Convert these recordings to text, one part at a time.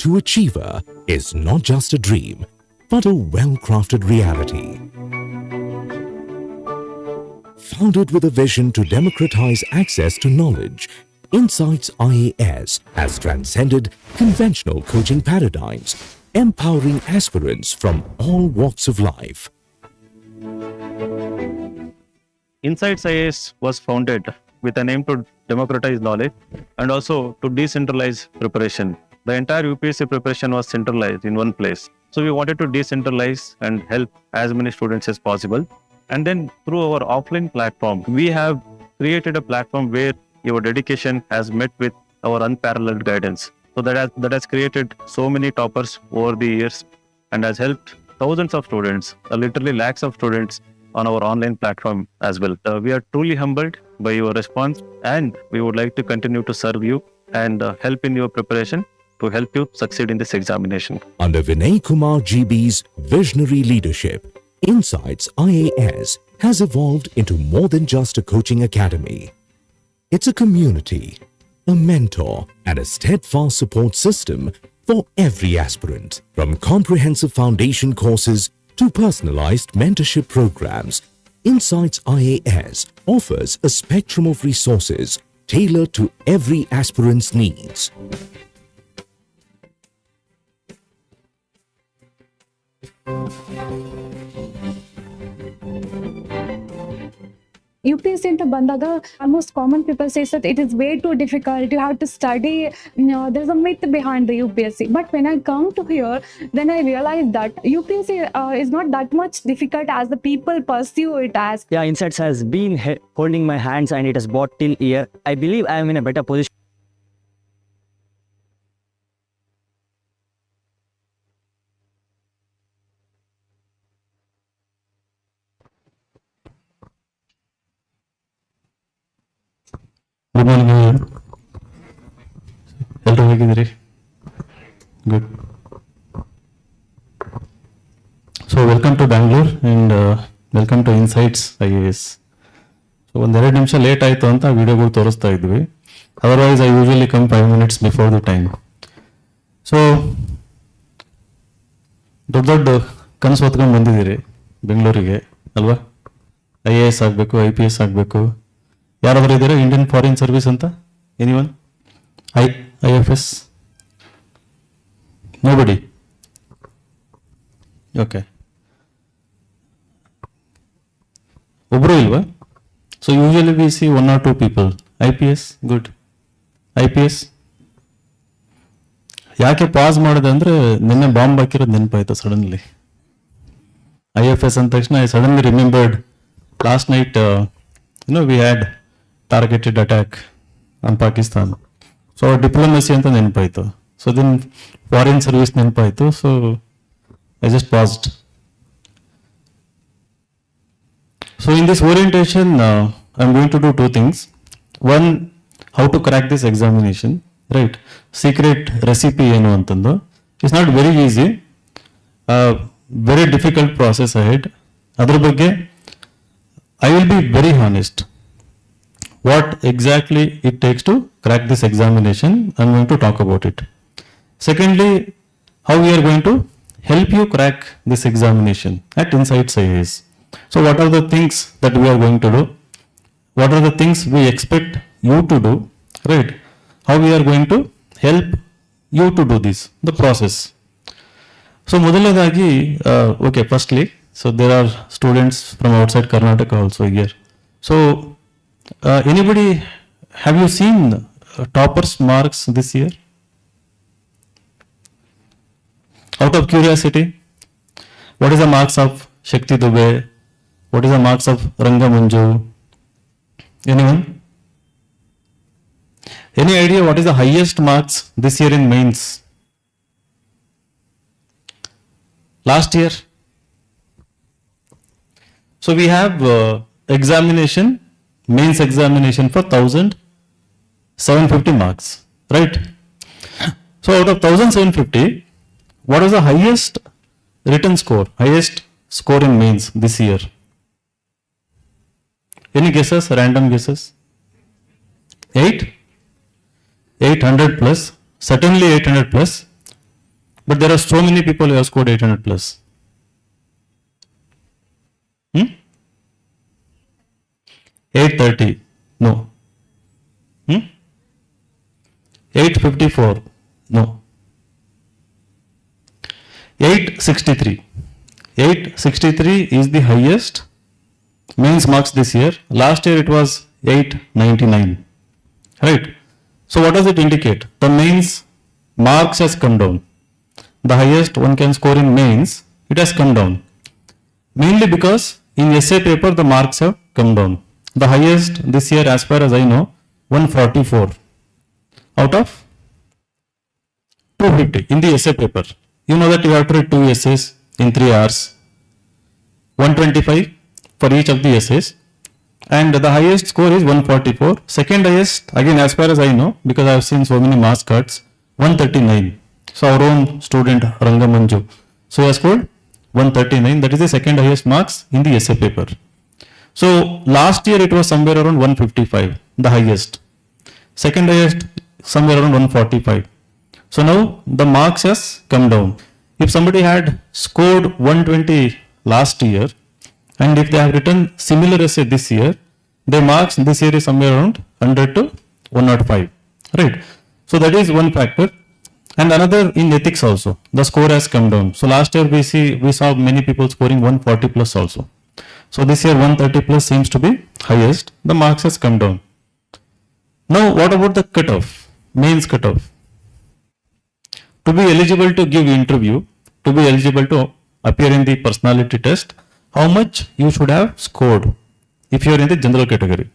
to Achiever is not just a dream, but a well-crafted reality. Founded with a vision to democratize access to knowledge, Insights IAS has transcended conventional coaching paradigms, empowering aspirants from all walks of life. Insights IAS was founded with an aim to democratize knowledge and also to decentralize preparation. The entire UPSC preparation was centralized in one place. So we wanted to decentralize and help as many students as possible. And then through our offline platform, we have created a platform where your dedication has met with our unparalleled guidance. So that has created so many toppers over the years and has helped thousands of students, literally lakhs of students on our online platform as well. We are truly humbled by your response, and we would like to continue to serve you and help in your preparation to help you succeed in this examination. Under Vinay Kumar GB's visionary leadership, Insights IAS has evolved into more than just a coaching academy. It's a community, a mentor, and a steadfast support system for every aspirant. From comprehensive foundation courses to personalized mentorship programs, Insights IAS offers a spectrum of resources tailored to every aspirant's needs. UPSC into Bandaga, almost common people say that it is way too difficult. You have to study. There's a myth behind the UPSC. But when I come to here, then I realize that UPSC is not that much difficult as the people pursue it as. Yeah, Insights has been holding my hands and it has brought till here. I believe I am in a better position. Good morning, ಎಲ್ಲರೂ ಹೇಗಿದ್ದೀರಿ? Good. So welcome to Bangalore and welcome to Insights IAS. So ಒಂದೆರಡು ನಿಮಿಷ late ಆಯಿತು ಅಂತ ವಿಡಿಯೋಗಳು ತೋರಿಸ್ತಾ ಇದ್ವಿ. Otherwise I usually come 5 minutes before the time. So ದೊಡ್ಡ ಕನಸು ಹೊತ್ಕೊಂಡು ಬಂದಿದ್ದೀರಿ ಬೆಂಗಳೂರಿಗೆ ಅಲ್ವಾ? IAS ಆಗಬೇಕು, IPS ಆಗಬೇಕು. ಯಾರಾದರೂ ಇದ್ದೀರಾ ಇಂಡಿಯನ್ ಫಾರಿನ್ ಸರ್ವಿಸ್ ಅಂತ? ಎನಿವನ್? IFS? ನೋಬಡಿ? ಓಕೆ, ಒಬ್ಬರು ಇಲ್ವಾ? So usually we C 1 or 2 people. IPS? Good. IPS? ಯಾಕೆ ಪಾಸ್ ಮಾಡಿದೆ ಅಂದರೆ ನಿನ್ನೆ ಬಾಂಬ್ ಹಾಕಿರೋದು ನೆನಪಾಯ್ತು ಸಡನ್ಲಿ. IFS ಅಂದ ತಕ್ಷಣ I suddenly remembered last night we had targeted attack on Pakistan. So diplomacy anta ನೆನಪಾಯಿತು. So then foreign service ನೆನಪಾಯಿತು. So I just paused. So in this orientation, I'm going to do 2 things. One, how to crack this examination, right? Secret recipe ಏನು ಅಂತಂದು. It's not very easy. Very difficult process ahead. ಅದ್ರ ಬಗ್ಗೆ I will be very honest. What exactly it takes to crack this examination, I'm going to talk about it. Secondly, how we are going to help you crack this examination at Insights IAS. So what are the things that we are going to do? What are the things we expect you to do, right? How we are going to help you to do this, the process. So ಮೊದಲನೇದಾಗಿ, okay, firstly, so there are students from outside Karnataka also here. So anybody, have you seen toppers marks this year? Out of curiosity, what is the marks of Shakti Dubey? What is the marks of Ranga Manju? Anyone? Any idea what is the highest marks this year in mains? Last year? So we have examination, mains examination for 1,750 marks, right? So out of 1,750, what is the highest written score, highest score in mains this year? Any guesses, random guesses? 800 plus, certainly 800 plus. But there are so many people who have scored 800 plus. 830. No. 854. No. 863. 863 is the highest mains marks this year. Last year it was 899. Right. So what does it indicate? The mains marks has come down. The highest one can score in mains, it has come down. Mainly because in essay paper the marks have come down. The highest this year, as far as I know, 144 out of 250 in the essay paper. You know that you have to write 2 essays in 3 hours, 125 for each of the essays, and the highest score is 144. Second highest, again as far as I know, because I have seen so many marks cuts, 139. So our own student Rangamanju, so he has scored 139. That is the second highest marks in the essay paper. So last year it was somewhere around 155, the highest. Second highest somewhere around 145. So now the marks has come down. If somebody had scored 120 last year, and if they have written similar essay this year, their marks this year is somewhere around 100 to 105. Right. So that is one factor. And another in ethics also, the score has come down. So last year we saw many people scoring 140 plus also. So this year 130 plus seems to be highest. The marks has come down. Now what about the cutoff, mains cutoff? To be eligible to give interview, to be eligible to appear in the personality test, how much you should have scored if you are in the general category?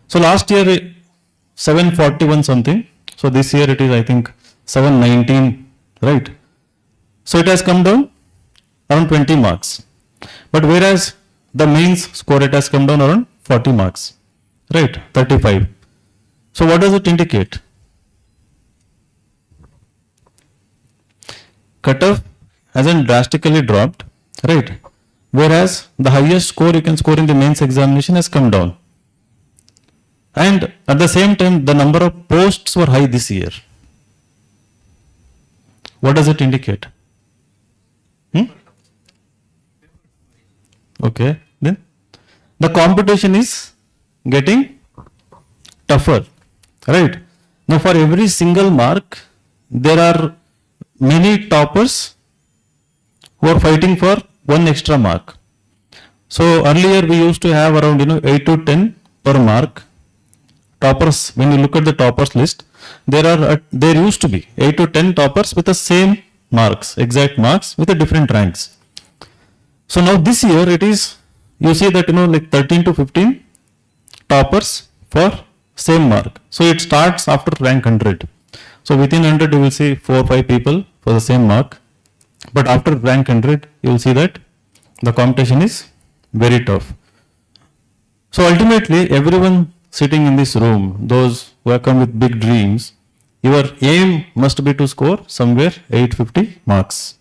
So last year 741 something. So this year it is, I think, 719, right? So it has come down around 20 marks. But whereas the mains score, it has come down around 40 marks, right? 35. So what does it indicate? Cutoff hasn't drastically dropped, right? Whereas the highest score you can score in the mains examination has come down. And at the same time, the number of posts were high this year. What does it indicate? Okay, then the competition is getting tougher, right? Now for every single mark, there are many toppers who are fighting for one extra mark. So earlier we used to have around 8 to 10 per mark. Toppers, when you look at the toppers list, there used to be 8 to 10 toppers with the same marks, exact marks with the different ranks. So now this year it is, you see that like 13 to 15 toppers for same mark. So it starts after rank 100. So within 100 you will see 4 or 5 people for the same mark. But after rank 100 you will see that the competition is very tough. So ultimately everyone sitting in this room, those who have come with big dreams, your aim must be to score somewhere 850 marks.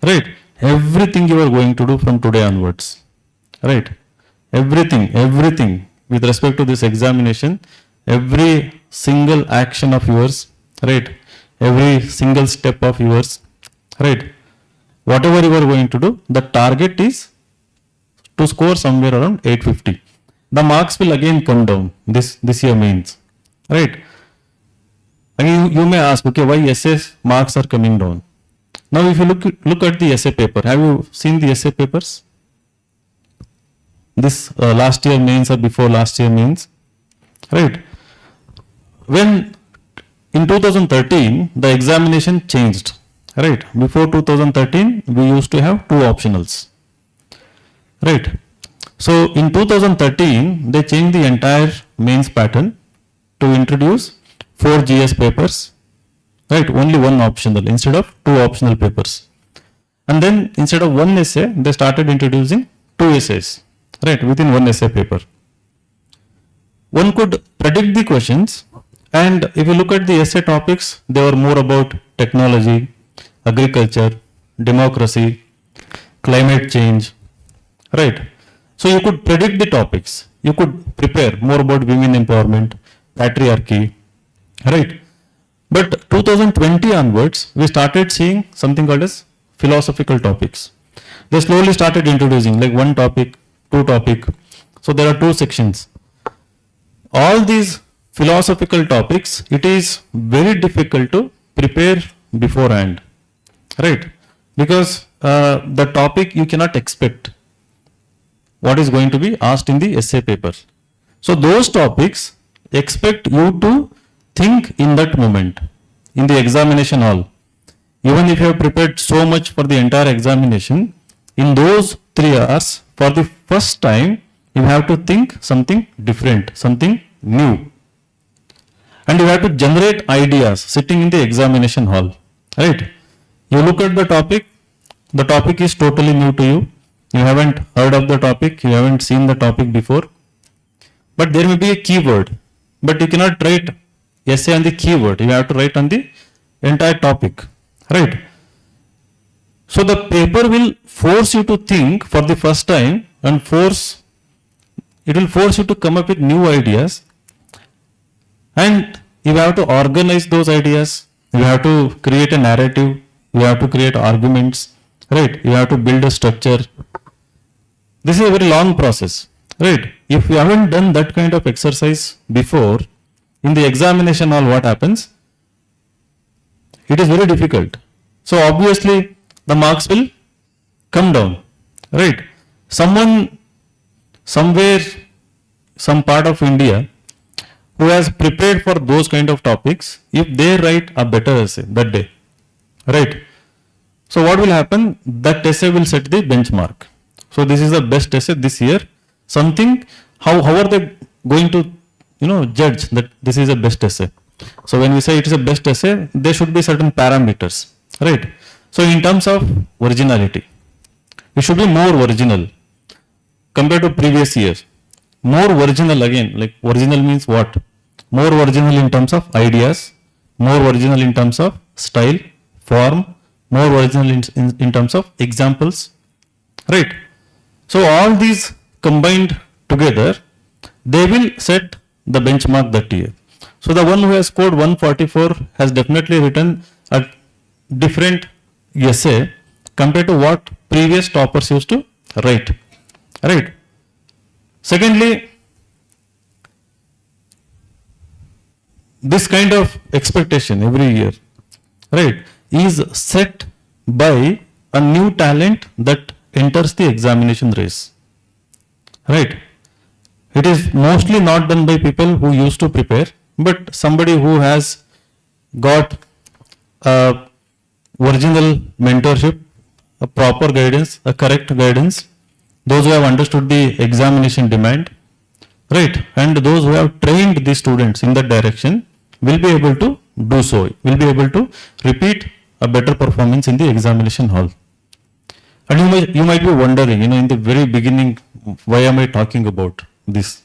Right? Everything you are going to do from today onwards. Right? Everything with respect to this examination, every single action of yours, right? Every single step of yours, right? Whatever you are going to do, the target is to score somewhere around 850. The marks will again come down this year mains, right? And you may ask, okay, why essay marks are coming down? Now if you look at the essay paper, have you seen the essay papers? This last year mains or before last year mains, right? When in 2013 the examination changed, right? Before 2013 we used to have 2 optionals, right? So in 2013 they changed the entire mains pattern to introduce 4 GS papers, right? Only 1 optional instead of 2 optional papers. And then instead of 1 essay they started introducing 2 essays, right, within 1 essay paper. One could predict the questions, and if you look at the essay topics, they were more about technology, agriculture, democracy, climate change, right? So you could predict the topics. You could prepare more about women empowerment, patriarchy, right? But 2020 onwards, we started seeing something called as philosophical topics. They slowly started introducing like one topic, two topic. So there are two sections. All these philosophical topics, it is very difficult to prepare beforehand, right? Because the topic you cannot expect what is going to be asked in the essay paper. So those topics expect you to think in that moment in the examination hall. Even if you have prepared so much for the entire examination, in those 3 hours, for the first time, you have to think something different, something new. And you have to generate ideas sitting in the examination hall, right? You look at the topic is totally new to you. You haven't heard of the topic, you haven't seen the topic before. But there may be a keyword, but you cannot write essay on the keyword. You have to write on the entire topic, right? So the paper will force you to think for the first time and it will force you to come up with new ideas, and you have to organize those ideas. You have to create a narrative. You have to create arguments, right? You have to build a structure. This is a very long process, right? If you haven't done that kind of exercise before, in the examination hall, what happens? It is very difficult. So obviously, the marks will come down, right? Someone, somewhere, some part of India, who has prepared for those kind of topics, if they write a better essay that day, right? So what will happen? That essay will set the benchmark. So this is the best essay this year. Something, how are they going to, judge that this is a best essay? So when we say it is a best essay, there should be certain parameters, right? So in terms of originality, it should be more original compared to previous years. More original again, like original means what? More original in terms of ideas, more original in terms of style, form, more original in terms of examples, right? So all these combined together, they will set the benchmark that year. So the one who has scored 144 has definitely written a different essay compared to what previous toppers used to write, right? Secondly, this kind of expectation every year, right, is set by a new talent that enters the examination race, right? It is mostly not done by people who used to prepare, but somebody who has got original mentorship, a proper guidance, a correct guidance, those who have understood the examination demand, right, and those who have trained the students in that direction will be able to do so, will be able to repeat a better performance in the examination hall. And you might be wondering, in the very beginning, why am I talking about this?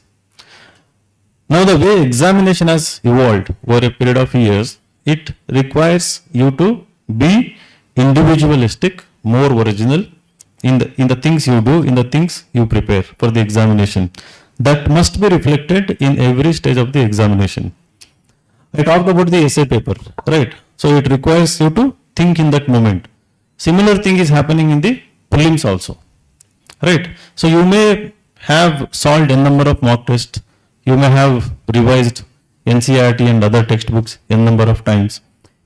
Now the way examination has evolved over a period of years, it requires you to be individualistic, more original in the things you do, in the things you prepare for the examination. That must be reflected in every stage of the examination. I talked about the essay paper, right? So it requires you to think in that moment. Similar thing is happening in the prelims also, right? So you may have solved a number of mock tests, you may have revised NCERT and other textbooks a number of times.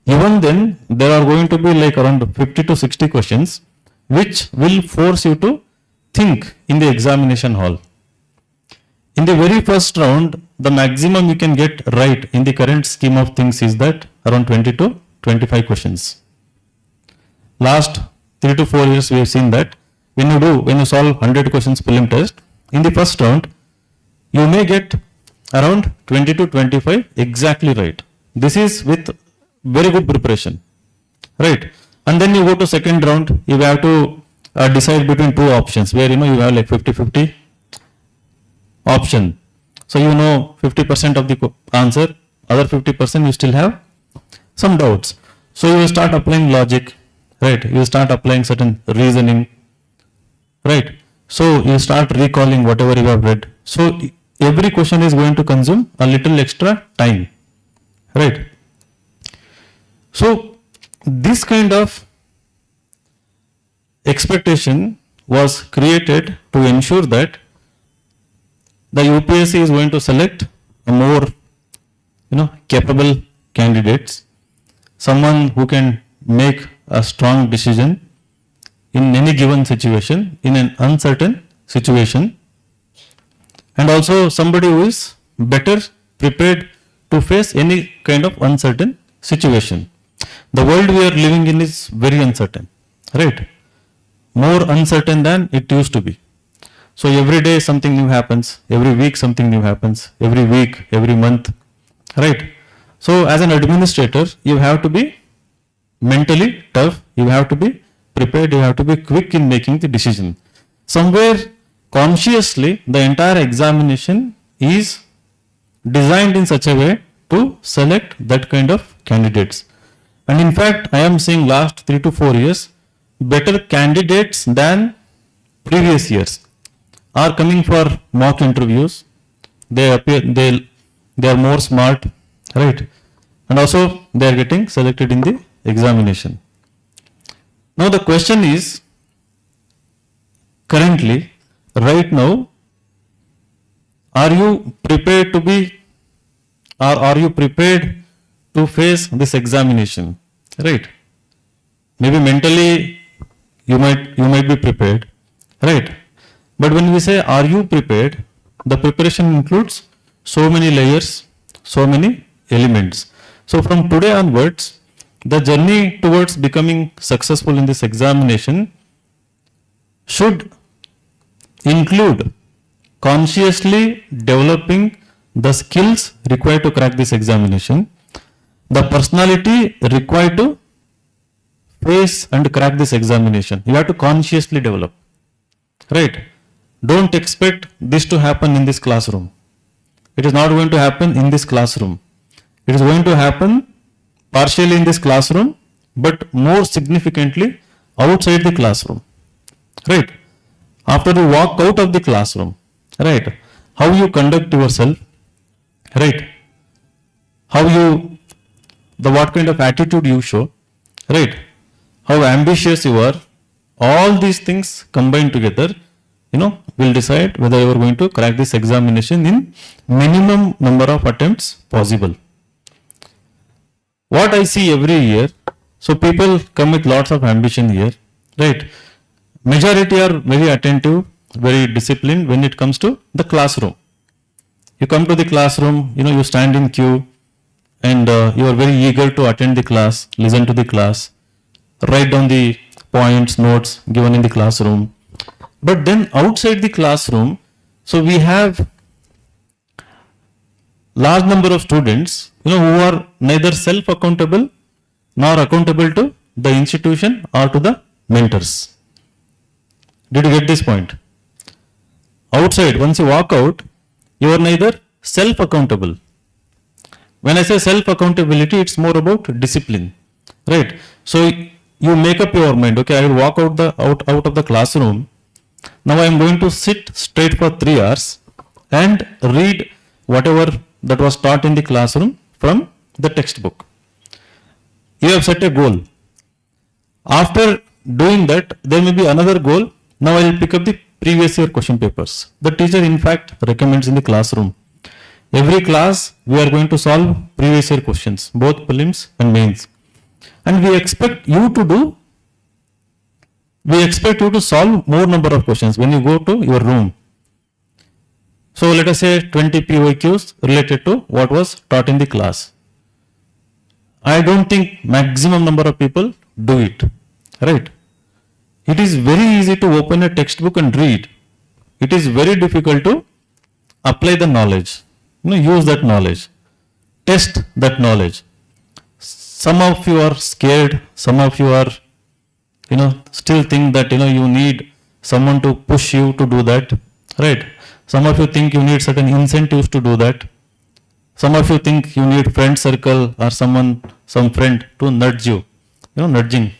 Even then, there are going to be like around 50 to 60 questions which will force you to think in the examination hall. In the very first round, the maximum you can get right in the current scheme of things is that around 20 to 25 questions. Last 3 to 4 years, we have seen that when you solve 100 questions prelim test, in the first round, you may get around 20 to 25 exactly right. This is with very good preparation, right? And then you go to second round, you have to decide between two options where you have like 50-50 option. So 50% of the answer, other 50% you still have some doubts. So you will start applying logic, right? You will start applying certain reasoning, right? So you start recalling whatever you have read. So every question is going to consume a little extra time, right? So this kind of expectation was created to ensure that the UPSC is going to select a more, capable candidates, someone who can make a strong decision in any given situation, in an uncertain situation, and also somebody who is better prepared to face any kind of uncertain situation. The world we are living in is very uncertain, right? More uncertain than it used to be. So every day something new happens, every week something new happens, every week, every month, right? So as an administrator, you have to be mentally tough, you have to be prepared, you have to be quick in making the decision. Somewhere consciously, the entire examination is designed in such a way to select that kind of candidates. And in fact, I am seeing last 3 to 4 years, better candidates than previous years are coming for mock interviews. They are more smart, right? And also they are getting selected in the examination. Now the question is, currently, right now, are you prepared to be, or are you prepared to face this examination, right? Maybe mentally you might be prepared, right? But when we say are you prepared, the preparation includes so many layers, so many elements. So from today onwards, the journey towards becoming successful in this examination should include consciously developing the skills required to crack this examination, the personality required to face and crack this examination. You have to consciously develop, right? Don't expect this to happen in this classroom. It is not going to happen in this classroom. It is going to happen partially in this classroom, but more significantly outside the classroom, right? After you walk out of the classroom, right? How you conduct yourself, right? What kind of attitude you show, right? How ambitious you are, all these things combined together, will decide whether you are going to crack this examination in minimum number of attempts possible. What I see every year, so people come with lots of ambition here, right? Majority are very attentive, very disciplined when it comes to the classroom. You come to the classroom, you stand in queue and you are very eager to attend the class, listen to the class, write down the points, notes given in the classroom. But then outside the classroom, so we have large number of students, who are neither self-accountable nor accountable to the institution or to the mentors. Did you get this point? Outside, once you walk out, you are neither self-accountable. When I say self-accountability, it's more about discipline, right? So you make up your mind, okay, I will walk out of the classroom. Now I am going to sit straight for 3 hours and read whatever that was taught in the classroom from the textbook. You have set a goal. After doing that, there may be another goal. Now I will pick up the previous year question papers. The teacher in fact recommends in the classroom. Every class we are going to solve previous year questions, both prelims and mains. And we expect you to solve more number of questions when you go to your room. So let us say 20 PYQs related to what was taught in the class. I don't think maximum number of people do it, right? It is very easy to open a textbook and read. It is very difficult to apply the knowledge, use that knowledge, test that knowledge. Some of you are scared, some of you are, still think that, you need someone to push you to do that, right? Some of you think you need certain incentives to do that. Some of you think you need friend circle or some friend to nudge you, nudging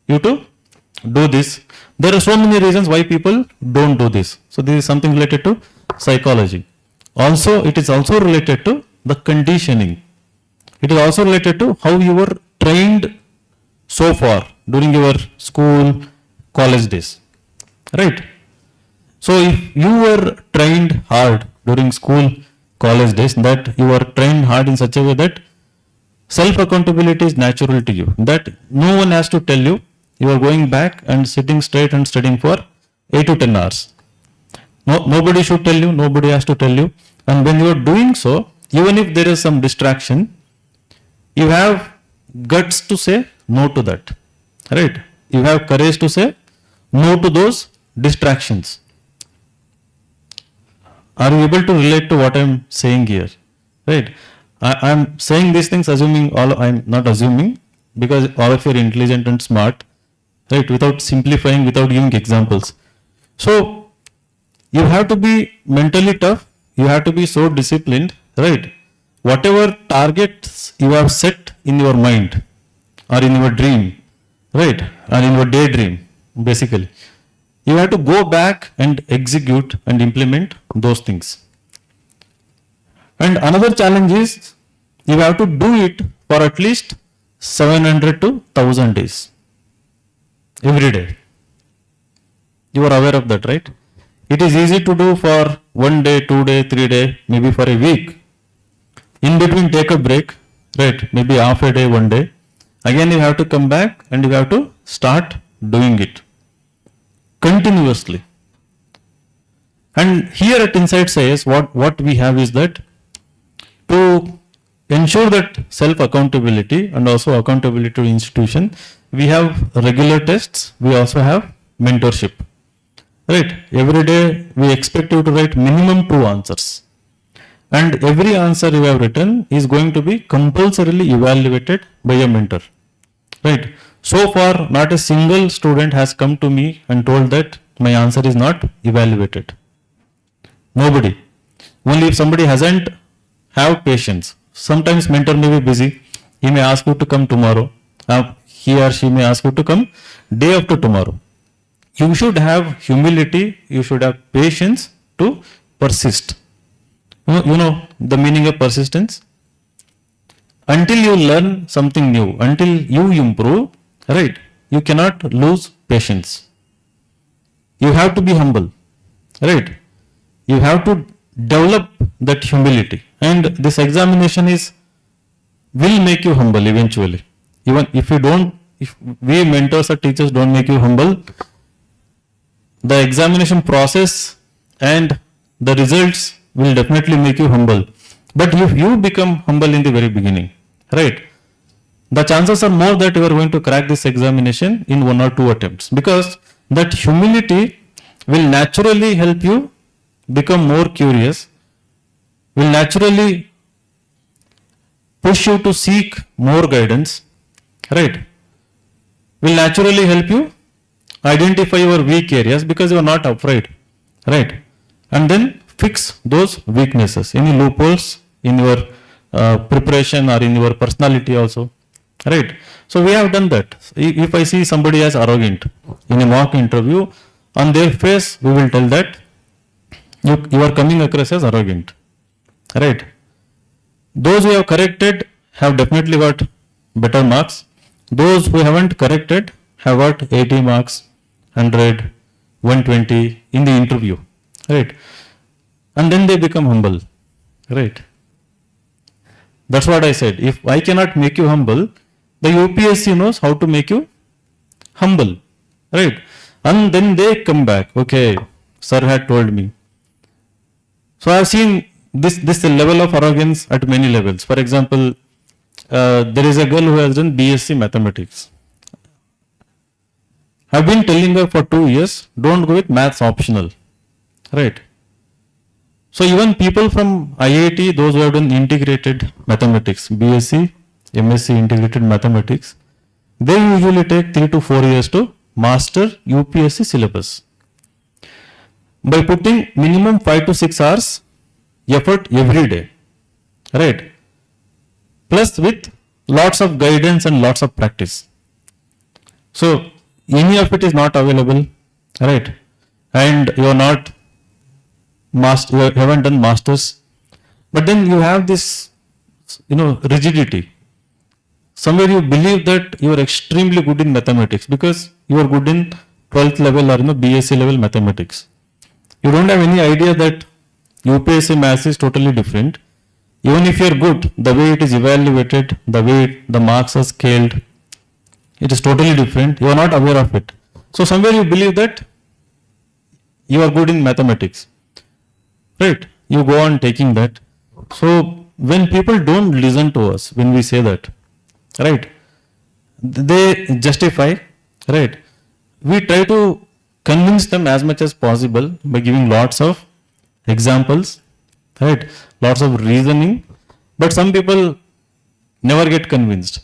you to do this. There are so many reasons why people don't do this. So this is something related to psychology. Also, it is also related to the conditioning. It is also related to how you were trained so far during your school, college days, right? So if you were trained hard during school, college days, that you were trained hard in such a way that self accountability is natural to you, that no one has to tell you, you are going back and sitting straight and studying for 8 to 10 hours. No, nobody should tell you, nobody has to tell you. And when you are doing so, even if there is some distraction, you have guts to say no to that, right? You have courage to say no to those distractions. Are you able to relate to what I am saying here, right? I am saying these things assuming I am not assuming, because all of you are intelligent and smart, right? Without simplifying, without giving examples. So you have to be mentally tough. You have to be so disciplined, right? Whatever targets you have set in your mind or in your dream, right? Or in your daydream, basically, you have to go back and execute and implement those things. And another challenge is you have to do it for at least 700 to 1000 days every day. You are aware of that, right? It is easy to do for 1 day, 2 day, 3 day, maybe for a week. In between, take a break, right? Maybe half a day, 1 day. Again, you have to come back and you have to start doing it continuously. And here at Insights IAS, what we have is that to ensure that self accountability and also accountability to institution, we have regular tests, we also have mentorship. Right? Every day we expect you to write minimum 2 answers. And every answer you have written is going to be compulsorily evaluated by a mentor. Right? So far, not a single student has come to me and told that my answer is not evaluated. Nobody. Only if somebody hasn't have patience. Sometimes mentor may be busy. He may ask you to come tomorrow. He or she may ask you to come day after tomorrow. You should have humility. You should have patience to persist. You know the meaning of persistence? Until you learn something new, until you improve, right, you cannot lose patience. You have to be humble, right? You have to develop that humility. And this examination will make you humble eventually. Even if we mentors or teachers don't make you humble, the examination process and the results will definitely make you humble. But if you become humble in the very beginning, right, the chances are more that you are going to crack this examination in 1 or 2 attempts, because that humility will naturally help you become more curious, will naturally push you to seek more guidance, right, will naturally help you identify your weak areas because you are not afraid, right, and then fix those weaknesses, any loopholes in your preparation or in your personality also, right. So we have done that. If I see somebody as arrogant in a mock interview, on their face we will tell that you are coming across as arrogant, right. Those who have corrected have definitely got better marks. Those who haven't corrected have got 80 marks, 100, 120 in the interview, right. And then they become humble, right. That's what I said. If I cannot make you humble, the UPSC knows how to make you humble, right. And then they come back. Okay, sir had told me. So I have seen this level of arrogance at many levels. For example, there is a girl who has done BSc mathematics. I've been telling her for 2 years, don't go with maths optional, right. So even people from IIT, those who have done integrated mathematics, BSc, MSc integrated mathematics, they usually take 3 to 4 years to master UPSC syllabus by putting minimum 5 to 6 hours effort every day, right, plus with lots of guidance and lots of practice. So any of it is not available, right, and you are not you haven't done masters, but then you have this rigidity. Somewhere you believe that you are extremely good in mathematics because you are good in 12th level or BSc level mathematics. You don't have any idea that UPSC maths is totally different. Even if you are good, the way it is evaluated, the way the marks are scaled, it is totally different. You are not aware of it. So somewhere you believe that you are good in mathematics, right? You go on taking that. So when people don't listen to us, when we say that, right, they justify, right? We try to convince them as much as possible by giving lots of examples, right? Lots of reasoning, but some people never get convinced.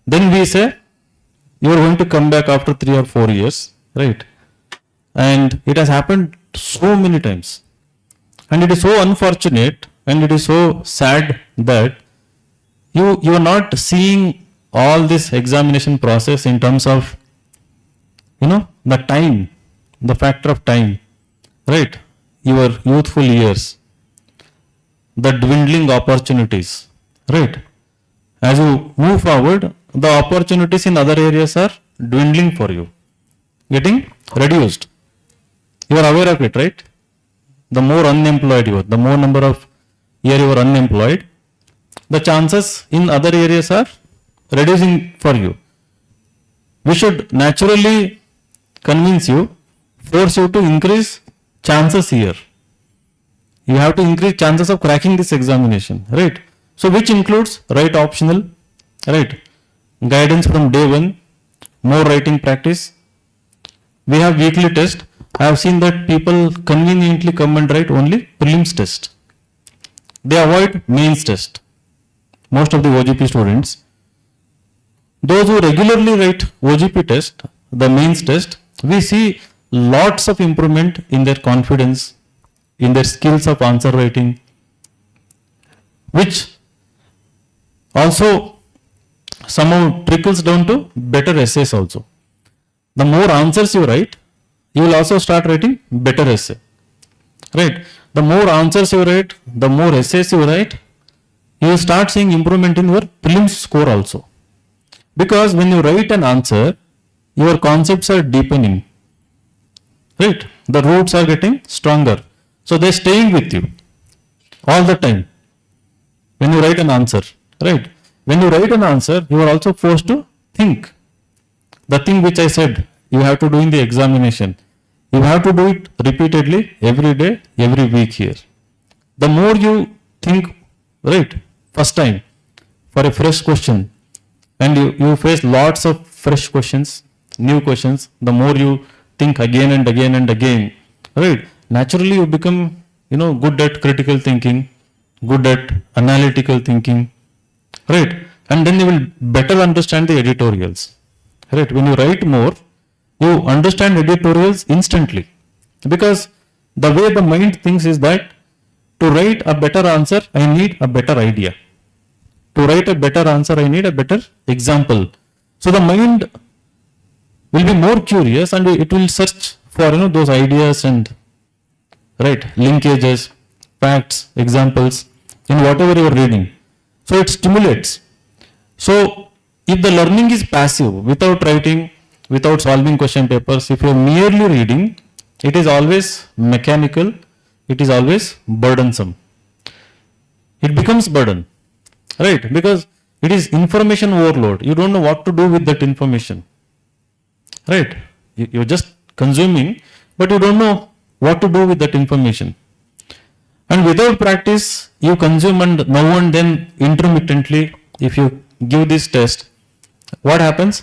Then we say, you are going to come back after 3 or 4 years, right? And it has happened so many times. And it is so unfortunate and it is so sad that you are not seeing all this examination process in terms of, the time, the factor of time, right? Your youthful years, the dwindling opportunities, right? As you move forward, the opportunities in other areas are dwindling for you, getting reduced. You are aware of it, right? The more unemployed you are, the more number of year you are unemployed, the chances in other areas are reducing for you. We should naturally convince you, force you to increase chances here. You have to increase chances of cracking this examination, right? So which includes write optional, right? Guidance from day one, more writing practice. We have weekly test. I have seen that people conveniently come and write only prelims test. They avoid mains test. Most of the OGP students. Those who regularly write OGP test, the mains test, we see lots of improvement in their confidence, in their skills of answer writing, which also somehow trickles down to better essays also. The more answers you write, you will also start writing better essay, right? The more answers you write, the more essays you write, you will start seeing improvement in your prelims score also. Because when you write an answer, your concepts are deepening, right? The roots are getting stronger. So they are staying with you all the time when you write an answer, right? When you write an answer, you are also forced to think. The thing which I said, you have to do in the examination. You have to do it repeatedly, every day, every week here. The more you think, right, first time for a fresh question, and you face lots of fresh questions, new questions, the more you think again and again and again, right? Naturally you become, good at critical thinking, good at analytical thinking, right? And then you will better understand the editorials, right? When you write more, you understand editorials instantly, because the way the mind thinks is that to write a better answer, I need a better idea. To write a better answer, I need a better example. So the mind will be more curious and it will search for, those ideas and, right, linkages, facts, examples in whatever you are reading. So it stimulates. So if the learning is passive, without writing, without solving question papers, if you are merely reading, it is always mechanical, it is always burdensome. It becomes burden, right? Because it is information overload. You don't know what to do with that information, right? You're just consuming, but you don't know what to do with that information. And without practice, you consume and now and then intermittently, if you give this test, what happens?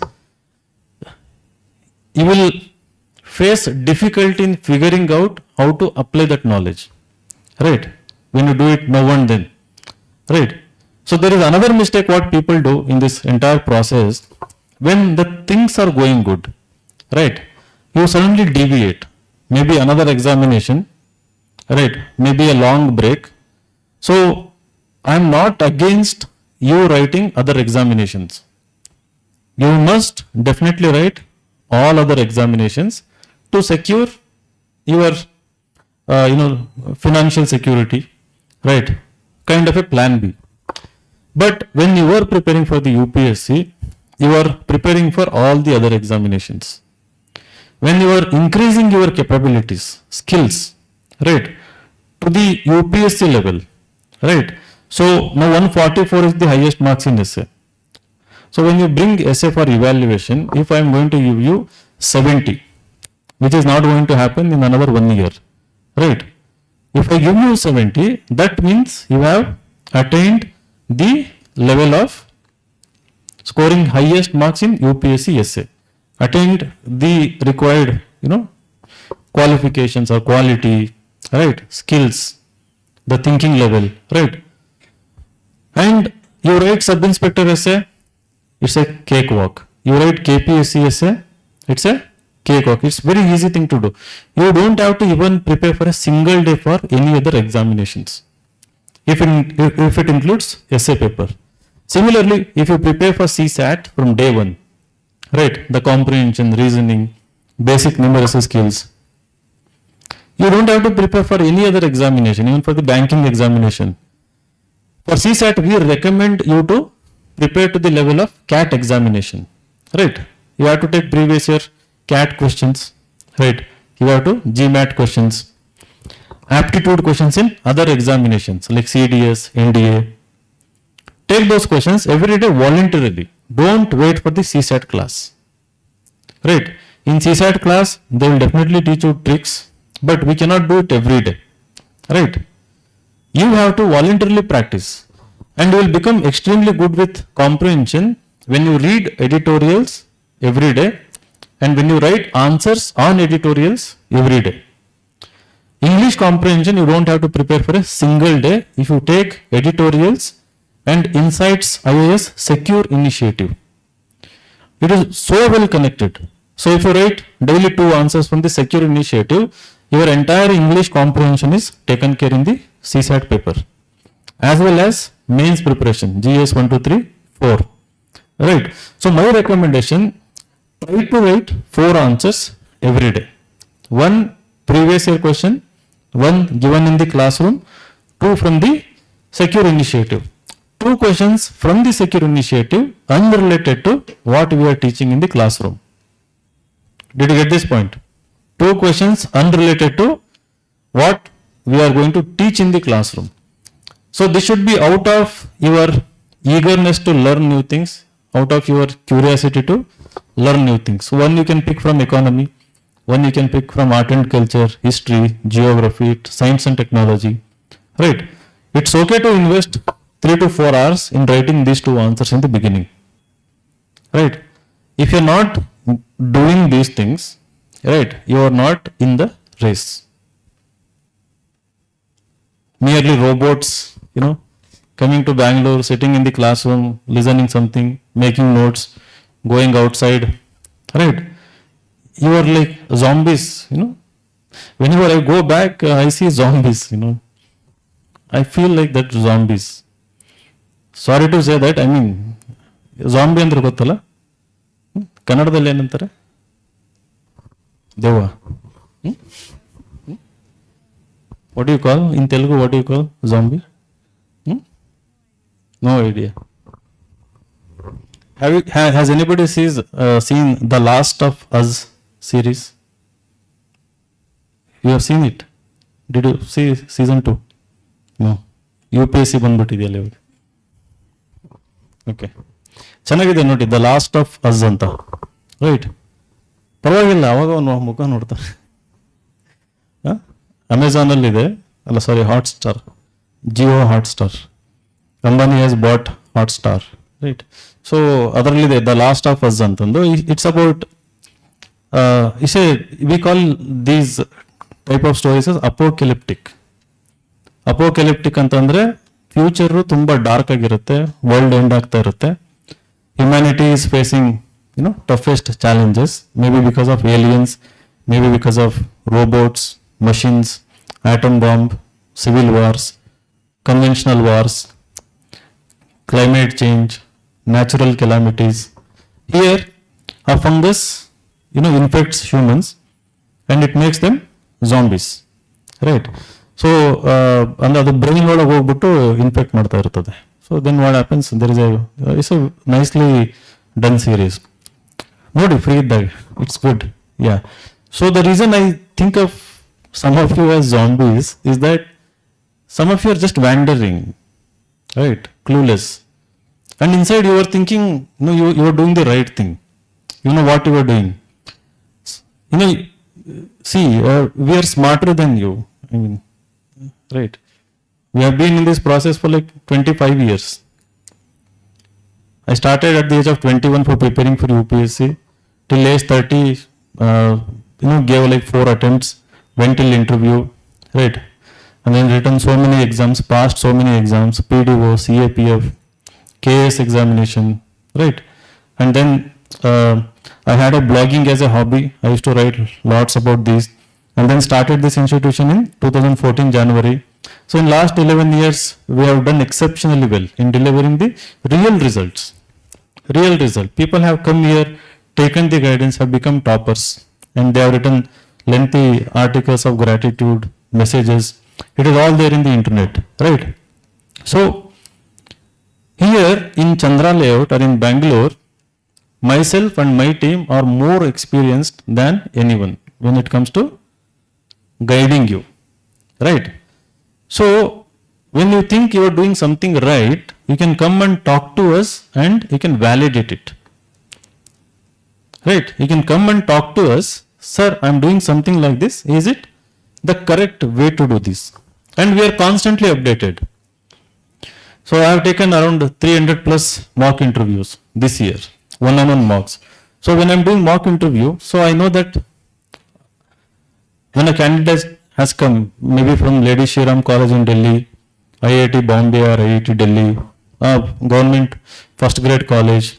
You will face difficulty in figuring out how to apply that knowledge, right? When you do it now and then, right? So there is another mistake what people do in this entire process. When the things are going good, right, you suddenly deviate, maybe another examination, right, maybe a long break. So I am not against you writing other examinations. You must definitely write all other examinations to secure your financial security, right? Kind of a plan B. But when you are preparing for the UPSC, you are preparing for all the other examinations. When you are increasing your capabilities, skills, right, to the UPSC level, right? So now 144 is the highest marks in essay. So when you bring essay for evaluation, if I am going to give you 70, which is not going to happen in another 1 year, right? If I give you 70, that means you have attained the level of scoring highest marks in UPSC essay, attained the required, qualifications or quality, right? Skills, the thinking level, right? And you write sub-inspector essay, it's a cakewalk. You write KPSC essay, it's a cakewalk. It's very easy thing to do. You don't have to even prepare for a single day for any other examinations, if it includes essay paper. Similarly, if you prepare for CSAT from day one, right, the comprehension, reasoning, basic numeracy skills, you don't have to prepare for any other examination, even for the banking examination. For CSAT, we recommend you to prepare to the level of CAT examination, right? You have to take previous year CAT questions, right? You have to GMAT questions, aptitude questions in other examinations like CDS, NDA. Take those questions every day voluntarily. Don't wait for the CSAT class, right? In CSAT class, they will definitely teach you tricks, but we cannot do it every day, right? You have to voluntarily practice, and you will become extremely good with comprehension when you read editorials every day and when you write answers on editorials every day. English comprehension, you don't have to prepare for a single day if you take editorials and Insights IAS secure initiative. It is so well connected. So if you write daily 2 answers from the secure initiative, your entire English comprehension is taken care in the CSAT paper, as well as mains preparation, GS 1, 2, 3, 4. Right. So my recommendation, try to write 4 answers every day. 1 previous year question, 1 given in the classroom, 2 from the secure initiative. 2 questions from the secure initiative unrelated to what we are teaching in the classroom. Did you get this point? 2 questions unrelated to what we are going to teach in the classroom. So this should be out of your eagerness to learn new things, out of your curiosity to learn new things. One you can pick from economy, one you can pick from art and culture, history, geography, science and technology, right? It's okay to invest 3 to 4 hours in writing these 2 answers in the beginning, right? If you're not doing these things, right, you are not in the race. Merely robots, coming to Bangalore, sitting in the classroom, listening something, making notes, going outside, right? You are like zombies, Whenever I go back, I see zombies, I feel like that zombies. Sorry to say that, zombie ಅಂದ್ರೆ ಗೊತ್ತಲ್ಲ, ಕನ್ನಡದಲ್ಲಿ ಏನಂತಾರೆ? ದೆವ್ವ. What do you call in Telugu? What do you call zombie? No idea. Has anybody seen The Last of Us series? You have seen it? Did you see season 2? No. UPSC ಬಂದ್ಬಿಟ್ಟಿದೆಯಲ್ಲ ಇವಾಗ. Okay, ಚೆನ್ನಾಗಿದೆ ನೋಡಿ, the last of us ಅಂತ, right? ಪರವಾಗಿಲ್ಲ, ಅವಾಗ ಅವನು ಮುಖ ನೋಡ್ತಾರೆ. ಅಮೆಝಾನಲ್ಲಿದೆ, ಅಲ್ಲ sorry, Hotstar, Jio Hotstar, Ambani has bought Hotstar, right? So ಅದರಲ್ಲಿದೆ ದ ಲಾಸ್ಟ್ ಆಫ್ ಅಸ್ ಅಂತಂದು. It's about we call these type of stories apocalyptic. Apocalyptic ಅಂತಂದ್ರೆ ಫ್ಯೂಚರು ತುಂಬಾ ಡಾರ್ಕ್ ಆಗಿರುತ್ತೆ, ವರ್ಲ್ಡ್ ಎಂಡ್ ಆಗ್ತಾ ಇರುತ್ತೆ, humanity is facing toughest challenges, maybe because of aliens, maybe because of robots, machines, atom bomb, civil wars, conventional wars, climate change, natural calamities. Here a fungus infects humans and it makes them zombies, right? So ಅದು brain ಒಳಗೆ ಹೋಗ್ಬಿಟ್ಟು infect ಮಾಡ್ತಾ ಇರ್ತದೆ. So So then what happens? There is it's a nicely done series. Nobody freed that. It's good. Yeah. So the reason I think of some of you as zombies is that some of you are just wandering, right? Clueless. And inside you are thinking, you are doing the right thing. You know what you are doing. See, we are smarter than you. I mean, right? We have been in this process for like 25 years. I started at the age of 21 for preparing for UPSC. Till age 30, gave like 4 attempts, went till interview, right? And then written so many exams, passed so many exams, PDO, CAPF, KS examination, right? And then I had a blogging as a hobby. I used to write lots about these. And then started this institution in 2014 January. So in last 11 years, we have done exceptionally well in delivering the real results. Real result. People have come here, taken the guidance, have become toppers, and they have written lengthy articles of gratitude, messages. It is all there in the internet, right? So here in Chandra Layout or in Bangalore, myself and my team are more experienced than anyone when it comes to guiding you, right? So when you think you are doing something right, you can come and talk to us and you can validate it. Right? You can come and talk to us, sir, I am doing something like this. Is it the correct way to do this? And we are constantly updated. So I have taken around 300 plus mock interviews this year, one-on-one mocks. So when I am doing mock interview, so I know that when a candidate has come, maybe from Lady Shriram College in Delhi, IIT Bombay or IIT Delhi, government first grade college,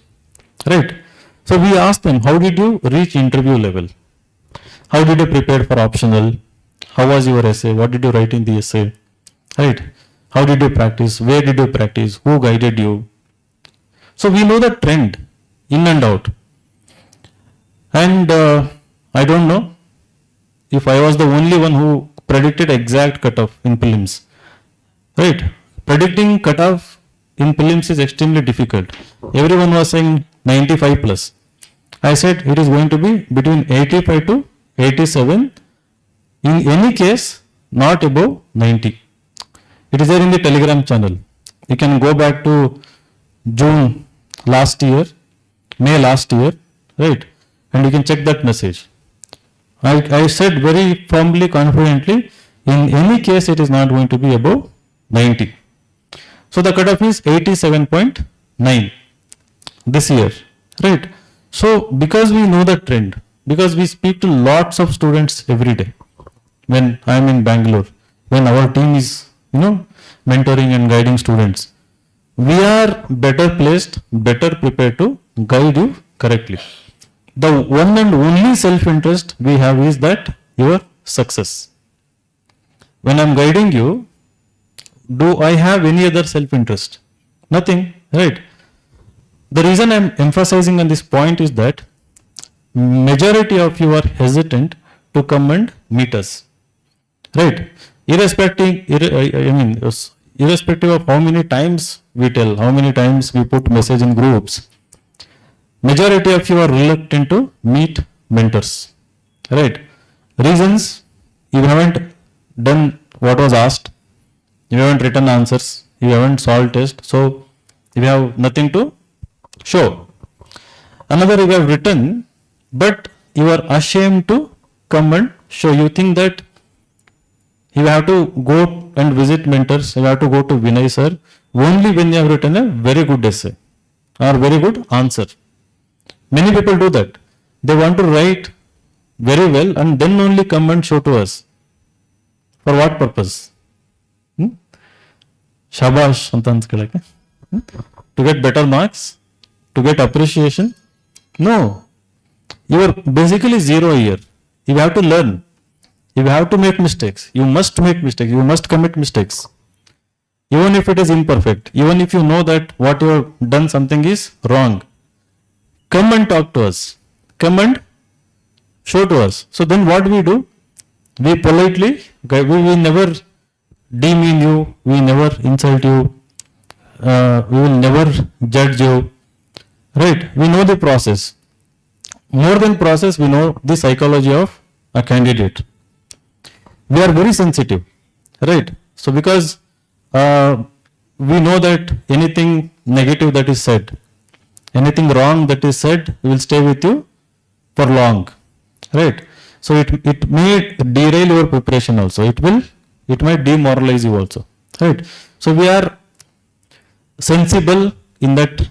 right? So we ask them, how did you reach interview level? How did you prepare for optional? How was your essay? What did you write in the essay? Right? How did you practice? Where did you practice? Who guided you? So we know the trend in and out. And I don't know if I was the only one who predicted exact cutoff in prelims. Right? Predicting cutoff in prelims is extremely difficult. Everyone was saying 95 plus. I said it is going to be between 85 to 87. In any case, not above 90. It is there in the Telegram channel. You can go back to June last year, May last year, right? And you can check that message. I said very firmly, confidently, in any case, it is not going to be above 90. So the cutoff is 87.9 this year, right? So because we know the trend, because we speak to lots of students every day, when I am in Bangalore, when our team is, mentoring and guiding students, we are better placed, better prepared to guide you correctly. The one and only self-interest we have is that your success. When I am guiding you, do I have any other self-interest? Nothing, right? The reason I am emphasizing on this point is that majority of you are hesitant to come and meet us, right? Irrespective of how many times we tell, how many times we put message in groups, majority of you are reluctant to meet mentors, right? Reasons: you haven't done what was asked, you haven't written answers, you haven't solved test, so you have nothing to show. Another, you have written, but you are ashamed to come and show. You think that you have to go and visit mentors, you have to go to Vinay Sir only when you have written a very good essay or very good answer. Many people do that. They want to write very well and then only come and show to us. For what purpose? Shabash anta anskadake. To get better marks? To get appreciation? No. You are basically zero here. You have to learn. You have to make mistakes. You must make mistakes. You must commit mistakes. Even if it is imperfect, even if you know that what you have done something is wrong, come and talk to us. Come and show to us. So then what we do? We politely, we never demean you, we never insult you, we will never judge you, right? We know the process. More than process, we know the psychology of a candidate. We are very sensitive, right? So because we know that anything negative that is said, anything wrong that is said will stay with you for long, right? So it may derail your preparation also. It might demoralize you also, right? So we are sensible in that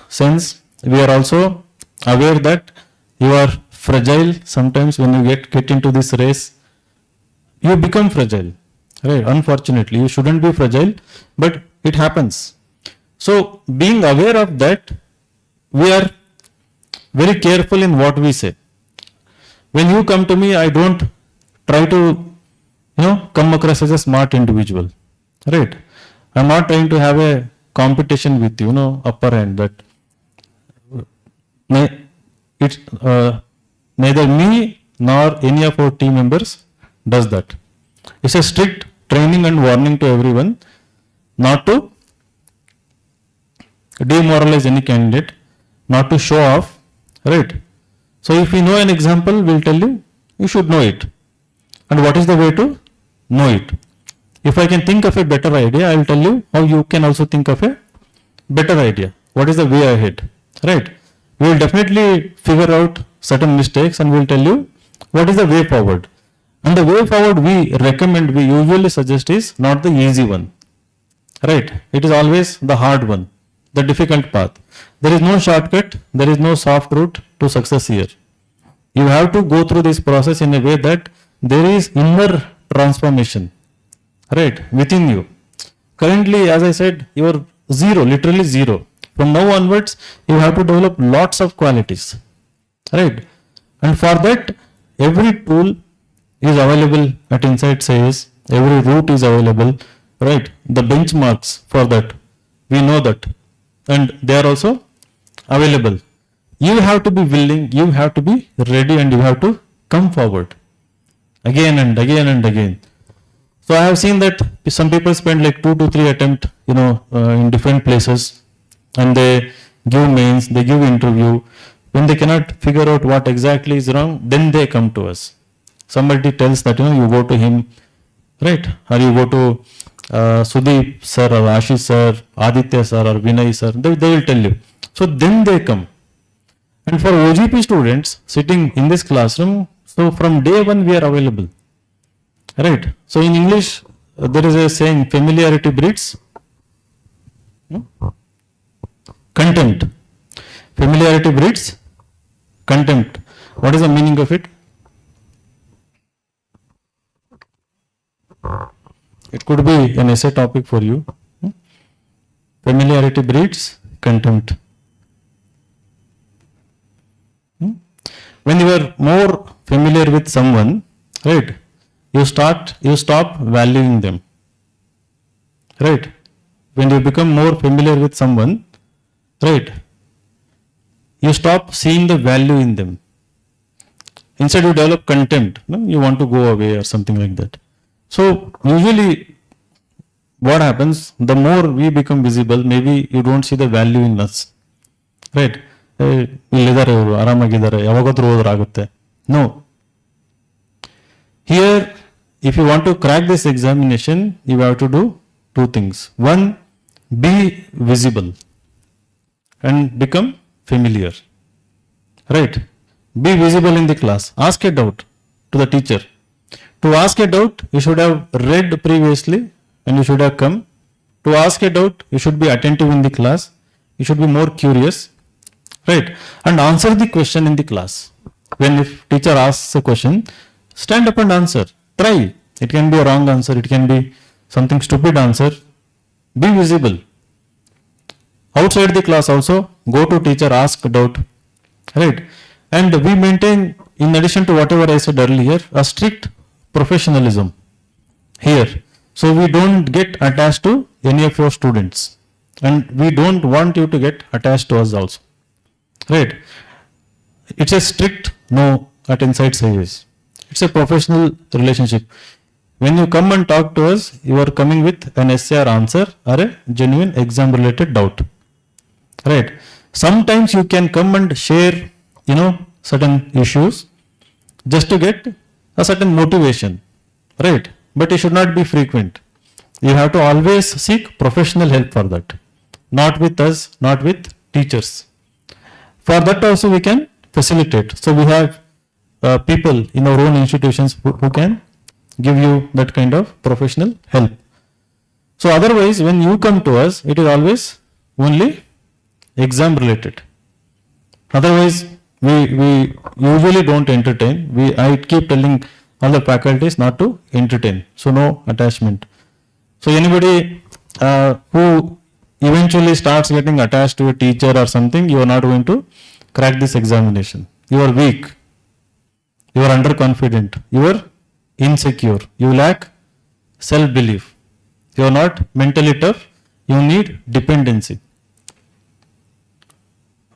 sense. We are also aware that you are fragile. Sometimes when you get into this race, you become fragile, right? Unfortunately, you shouldn't be fragile, but it happens. So being aware of that, we are very careful in what we say. When you come to me, I don't try to, come across as a smart individual, right? I'm not trying to have a competition with you, upper hand that it's neither me nor any of our team members does that. It's a strict training and warning to everyone not to demoralize any candidate, not to show off, right? So if we know an example, we'll tell you, you should know it. And what is the way to know it? If I can think of a better idea, I'll tell you how you can also think of a better idea. What is the way ahead, right? We will definitely figure out certain mistakes and we'll tell you what is the way forward. And the way forward we recommend, we usually suggest is not the easy one, right? It is always the hard one, the difficult path. There is no shortcut, there is no soft route to success here. You have to go through this process in a way that there is inner transformation, right, within you. Currently, as I said, you are zero, literally zero. From now onwards, you have to develop lots of qualities, right? And for that, every tool is available at Insights IAS, every route is available, right? The benchmarks for that, we know that, and they are also available. You have to be willing, you have to be ready, and you have to come forward again and again and again. So I have seen that some people spend like 2 to 3 attempts, in different places, and they give mains, they give interview. When they cannot figure out what exactly is wrong, then they come to us. Somebody tells that, you go to him, right? Or you go to Sudeep sir or Ashish sir, Aditya sir or Vinay sir, they will tell you. So then they come. And for OGP students sitting in this classroom, so from day one we are available, right? So in English, there is a saying, familiarity breeds contempt. Familiarity breeds contempt. What is the meaning of it? It could be an essay topic for you. Familiarity breeds contempt. When you are more familiar with someone, right, you stop valuing them, right? When you become more familiar with someone, right, you stop seeing the value in them. Instead, you develop contempt. You want to go away or something like that. So usually what happens, the more we become visible, maybe you don't see the value in us, right? No. Here, if you want to crack this examination, you have to do 2 things. One, be visible and become familiar, right? Be visible in the class. Ask a doubt to the teacher. To ask a doubt, you should have read previously and you should have come. To ask a doubt, you should be attentive in the class. You should be more curious, right? And answer the question in the class. When if teacher asks a question, stand up and answer. Try. It can be a wrong answer. It can be something stupid answer. Be visible. Outside the class also, go to teacher, ask a doubt, right? And we maintain, in addition to whatever I said earlier, a strict professionalism here. So we don't get attached to any of your students, and we don't want you to get attached to us also, right? It's a strict no at Insights IAS. It's a professional relationship. when you come and talk to us, you are coming with an essay or answer or a genuine exam related doubt. Right? Sometimes you can come and share, certain issues just to get a certain motivation. Right? But it should not be frequent. You have to always seek professional help for that. Not with us, not with teachers. For that also we can facilitate. So we have people in our own institutions who can give you that kind of professional help. So otherwise, when you come to us, it is always only exam related. Otherwise, we usually don't entertain. I keep telling all the faculties not to entertain. So no attachment. So anybody who eventually starts getting attached to a teacher or something, you are not going to crack this examination. You are weak. You are underconfident. You are insecure. You lack self-belief. You are not mentally tough. You need dependency.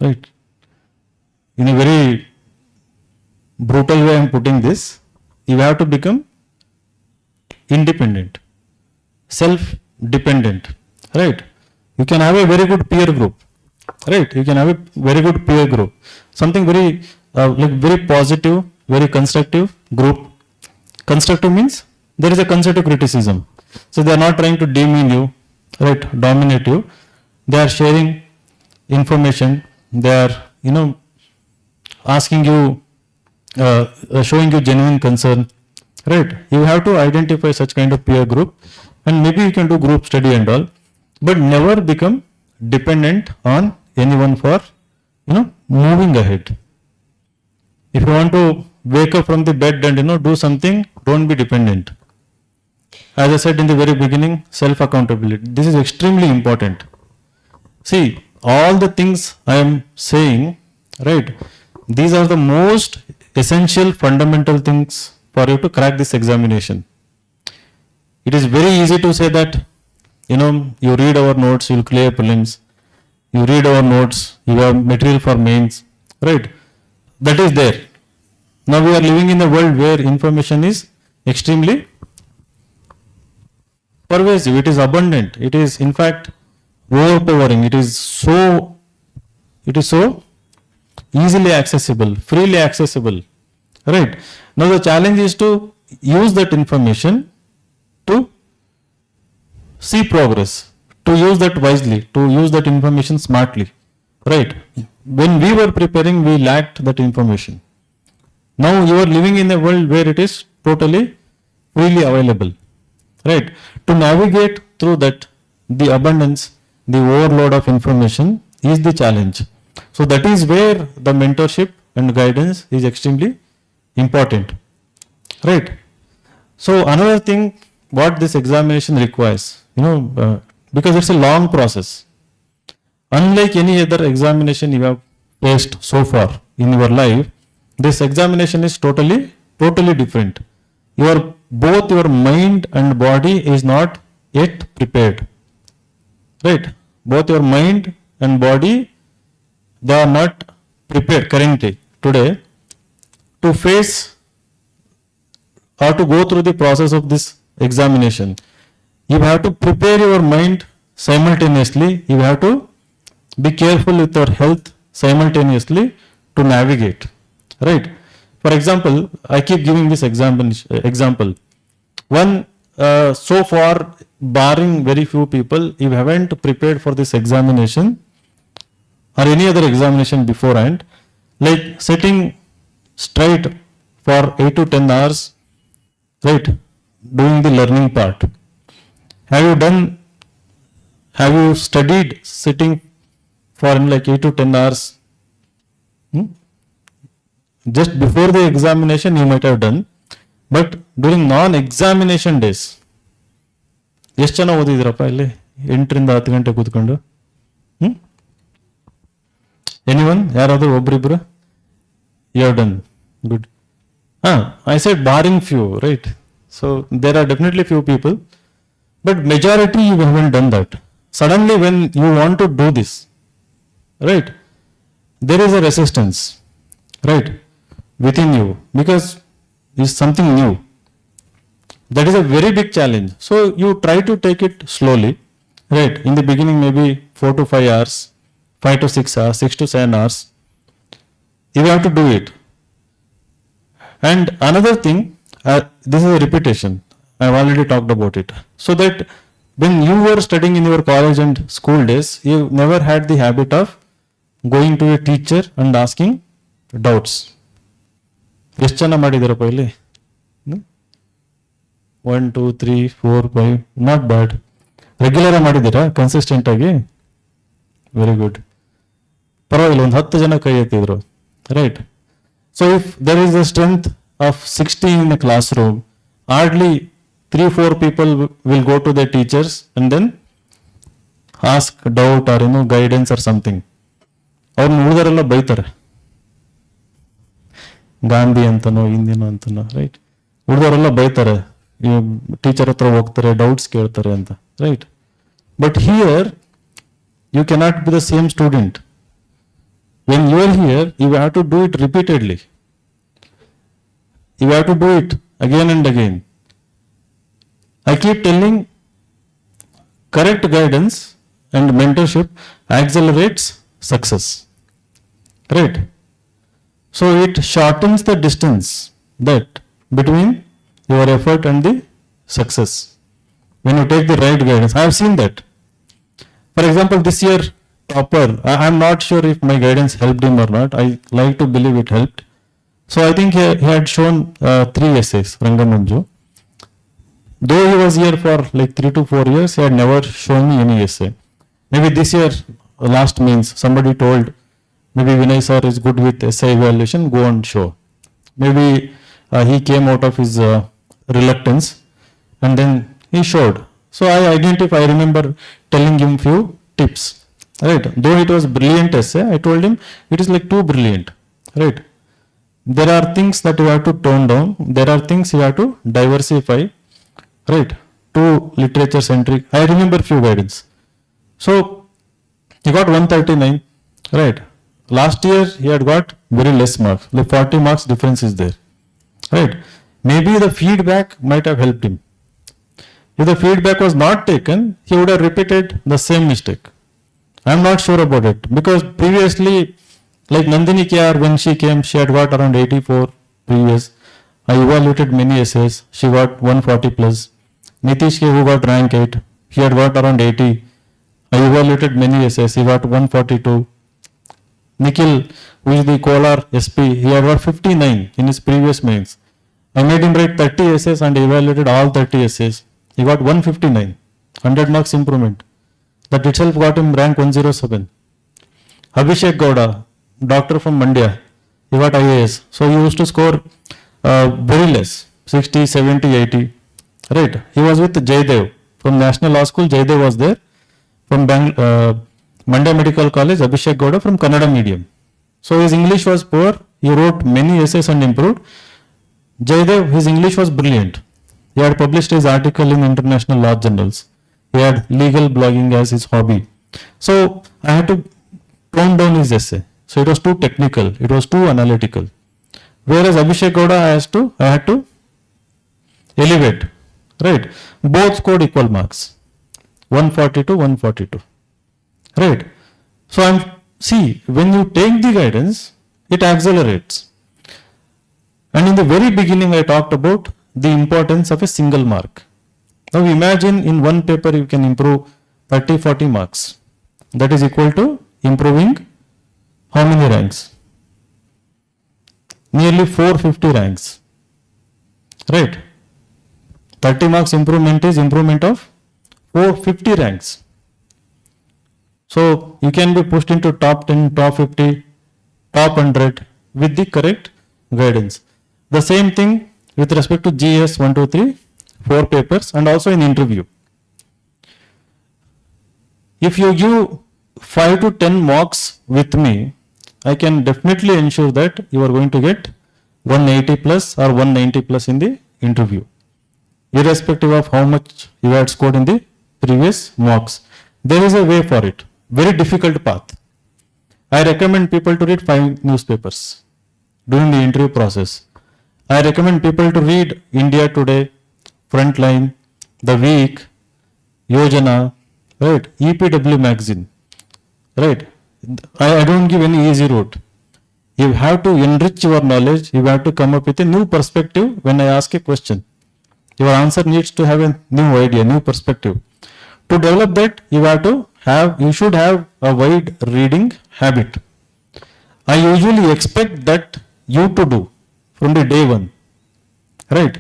Right? In a very brutal way I am putting this. You have to become independent, self-dependent. Right? You can have a very good peer group. Right? You can have a very good peer group. Something very very positive, very constructive group. Constructive means there is a constructive criticism. So they are not trying to demean you, right, dominate you. They are sharing information. They are, asking you, showing you genuine concern, right? You have to identify such kind of peer group, and maybe you can do group study and all, but never become dependent on anyone for, moving ahead. If you want to wake up from the bed and do something, don't be dependent. As I said in the very beginning, self-accountability. This is extremely important. See, all the things I am saying, right, these are the most essential fundamental things for you to crack this examination. It is very easy to say that, you read our notes, you will clear prelims. You read our notes, you have material for mains, right? That is there. Now we are living in a world where information is extremely pervasive, it is abundant, it is in fact overpowering, it is so easily accessible, freely accessible, right? Now the challenge is to use that information to see progress, to use that wisely, to use that information smartly, right? When we were preparing, we lacked that information. Now you are living in a world where it is totally freely available, right? To navigate through that, the abundance, the overload of information is the challenge. So that is where the mentorship and guidance is extremely important, right? So another thing, what this examination requires, because it's a long process. Unlike any other examination you have faced so far in your life, this examination is totally different. Both your mind and body is not yet prepared, right? Both your mind and body, they are not prepared currently today to face or to go through the process of this examination. You have to prepare your mind simultaneously. You have to be careful with your health simultaneously to navigate, right? For example, I keep giving this example. One, so far, barring very few people, if you haven't prepared for this examination or any other examination beforehand, like sitting straight for 8 to 10 hours, right, doing the learning part. Have you studied sitting for like 8 to 10 hours? Just before the examination you might have done, but during non-examination days, ಎಷ್ಟು ಜನ ಓದಿದ್ರಪ್ಪ ಇಲ್ಲಿ 8 ರಿಂದ 10 ಗಂಟೆ ಕೂತ್ಕೊಂಡು? Anyone? ಯಾರಾದರೂ ಒಬ್ರಿಬ್ರು? You have done. Good. I said barring few, right? So there are definitely few people, but majority you haven't done that. Suddenly when you want to do this, right, there is a resistance, right, within you, because it's something new. That is a very big challenge. So you try to take it slowly, right? In the beginning, maybe 4 to 5 hours, 5 to 6 hours, 6 to 7 hours. You have to do it. And another thing, this is a repetition. I've already talked about it. So that when you were studying in your college and school days, you never had the habit of going to a teacher and asking doubts. ಎಷ್ಟು ಜನ ಮಾಡಿದ್ದೀರಪ್ಪ ಇಲ್ಲಿ? 1 2 3 4 5 not bad. Regular ಮಾಡಿದ್ದೀರಾ consistent ಆಗಿ? Very good. ಪರವಾಗಿಲ್ಲ, ಒಂದು 10 ಜನ ಕೈ ಎತ್ತಿದ್ರು, right? So if there is the strength of 60 in the classroom, hardly 3-4 people will go to their teachers and then ask doubt or guidance or something. ಅವ್ರನ್ನ ಉಳಿದರೆಲ್ಲ ಬೈತಾರೆ, ಗಾಂಧಿ ಅಂತನೋ ಹಿಂದಿನೋ ಅಂತನೋ, ರೈಟ್? ಉಳಿದವರೆಲ್ಲ ಬೈತಾರೆ, ಟೀಚರ್ ಹತ್ರ ಹೋಗ್ತಾರೆ, ಡೌಟ್ಸ್ ಕೇಳ್ತಾರೆ ಅಂತ, right? But here you cannot be the same student. When you are here, you have to do it repeatedly. You have to do it again and again. I keep telling, correct guidance and mentorship accelerates success, right? So it shortens the distance that between your effort and the success when you take the right guidance. I have seen that. For example, this year topper, I am not sure if my guidance helped him or not. I like to believe it helped. So I think he had shown 3 essays, Rangamanju. Though he was here for like 3 to 4 years, he had never shown me any essay. Maybe this year, last means somebody told, maybe Vinay Sir is good with essay evaluation, go and show. Maybe he came out of his reluctance and then he showed. So I remember telling him few tips, right? Though it was brilliant essay, I told him it is like too brilliant, right? There are things that you have to tone down. There are things you have to diversify, right? Too literature centric. I remember few guidance. So he got 139, right? Last year he had got very less marks. Like 40 marks difference is there, right? Maybe the feedback might have helped him. If the feedback was not taken, he would have repeated the same mistake. I am not sure about it, because previously, like Nandini Kyar, when she came, she had got around 84 previous. I evaluated many essays. She got 140 plus. Nitish K, who got rank 8, he had got around 80. I evaluated many essays. He got 142. Nikhil, who is the Kolar SP, he had got 59 in his previous mains. I made him write 30 essays and evaluated all 30 essays. He got 159, 100 marks improvement. That itself got him rank 107. Abhishek Gowda, doctor from Mandya, he got IAS. So he used to score very less, 60, 70, 80, right? He was with Jaydev from National Law School. Jaydev was there. From Mandya Medical College, Abhishek Gowda from Kannada medium. So his English was poor. He wrote many essays and improved. Jaydev, his English was brilliant. He had published his article in international law journals. He had legal blogging as his hobby. So I had to tone down his essay. So it was too technical, it was too analytical. Whereas Abhishek Gowda, I had to elevate, right? Both scored equal marks, 142, 142, right? So see, when you take the guidance, it accelerates. And in the very beginning, I talked about the importance of a single mark. Now imagine in one paper you can improve 30, 40 marks. That is equal to improving how many ranks? Nearly 450 ranks, right? 30 marks improvement is improvement of 450 ranks. So you can be pushed into top 10, top 50, top 100 with the correct guidance. The same thing with respect to GS 1, 2, 3, 4 papers and also in interview. If you give 5 to 10 mocks with me, I can definitely ensure that you are going to get 180 plus or 190 plus in the interview, irrespective of how much you had scored in the previous mocks. There is a way for it. Very difficult path. I recommend people to read 5 newspapers during the interview process. I recommend people to read India Today, Frontline, The Week, Yojana, right? EPW magazine, right? I don't give any easy route. You have to enrich your knowledge. You have to come up with a new perspective when I ask a question. Your answer needs to have a new idea, new perspective. To develop that, you should have a wide reading habit. I usually expect that you to do from the day one, right?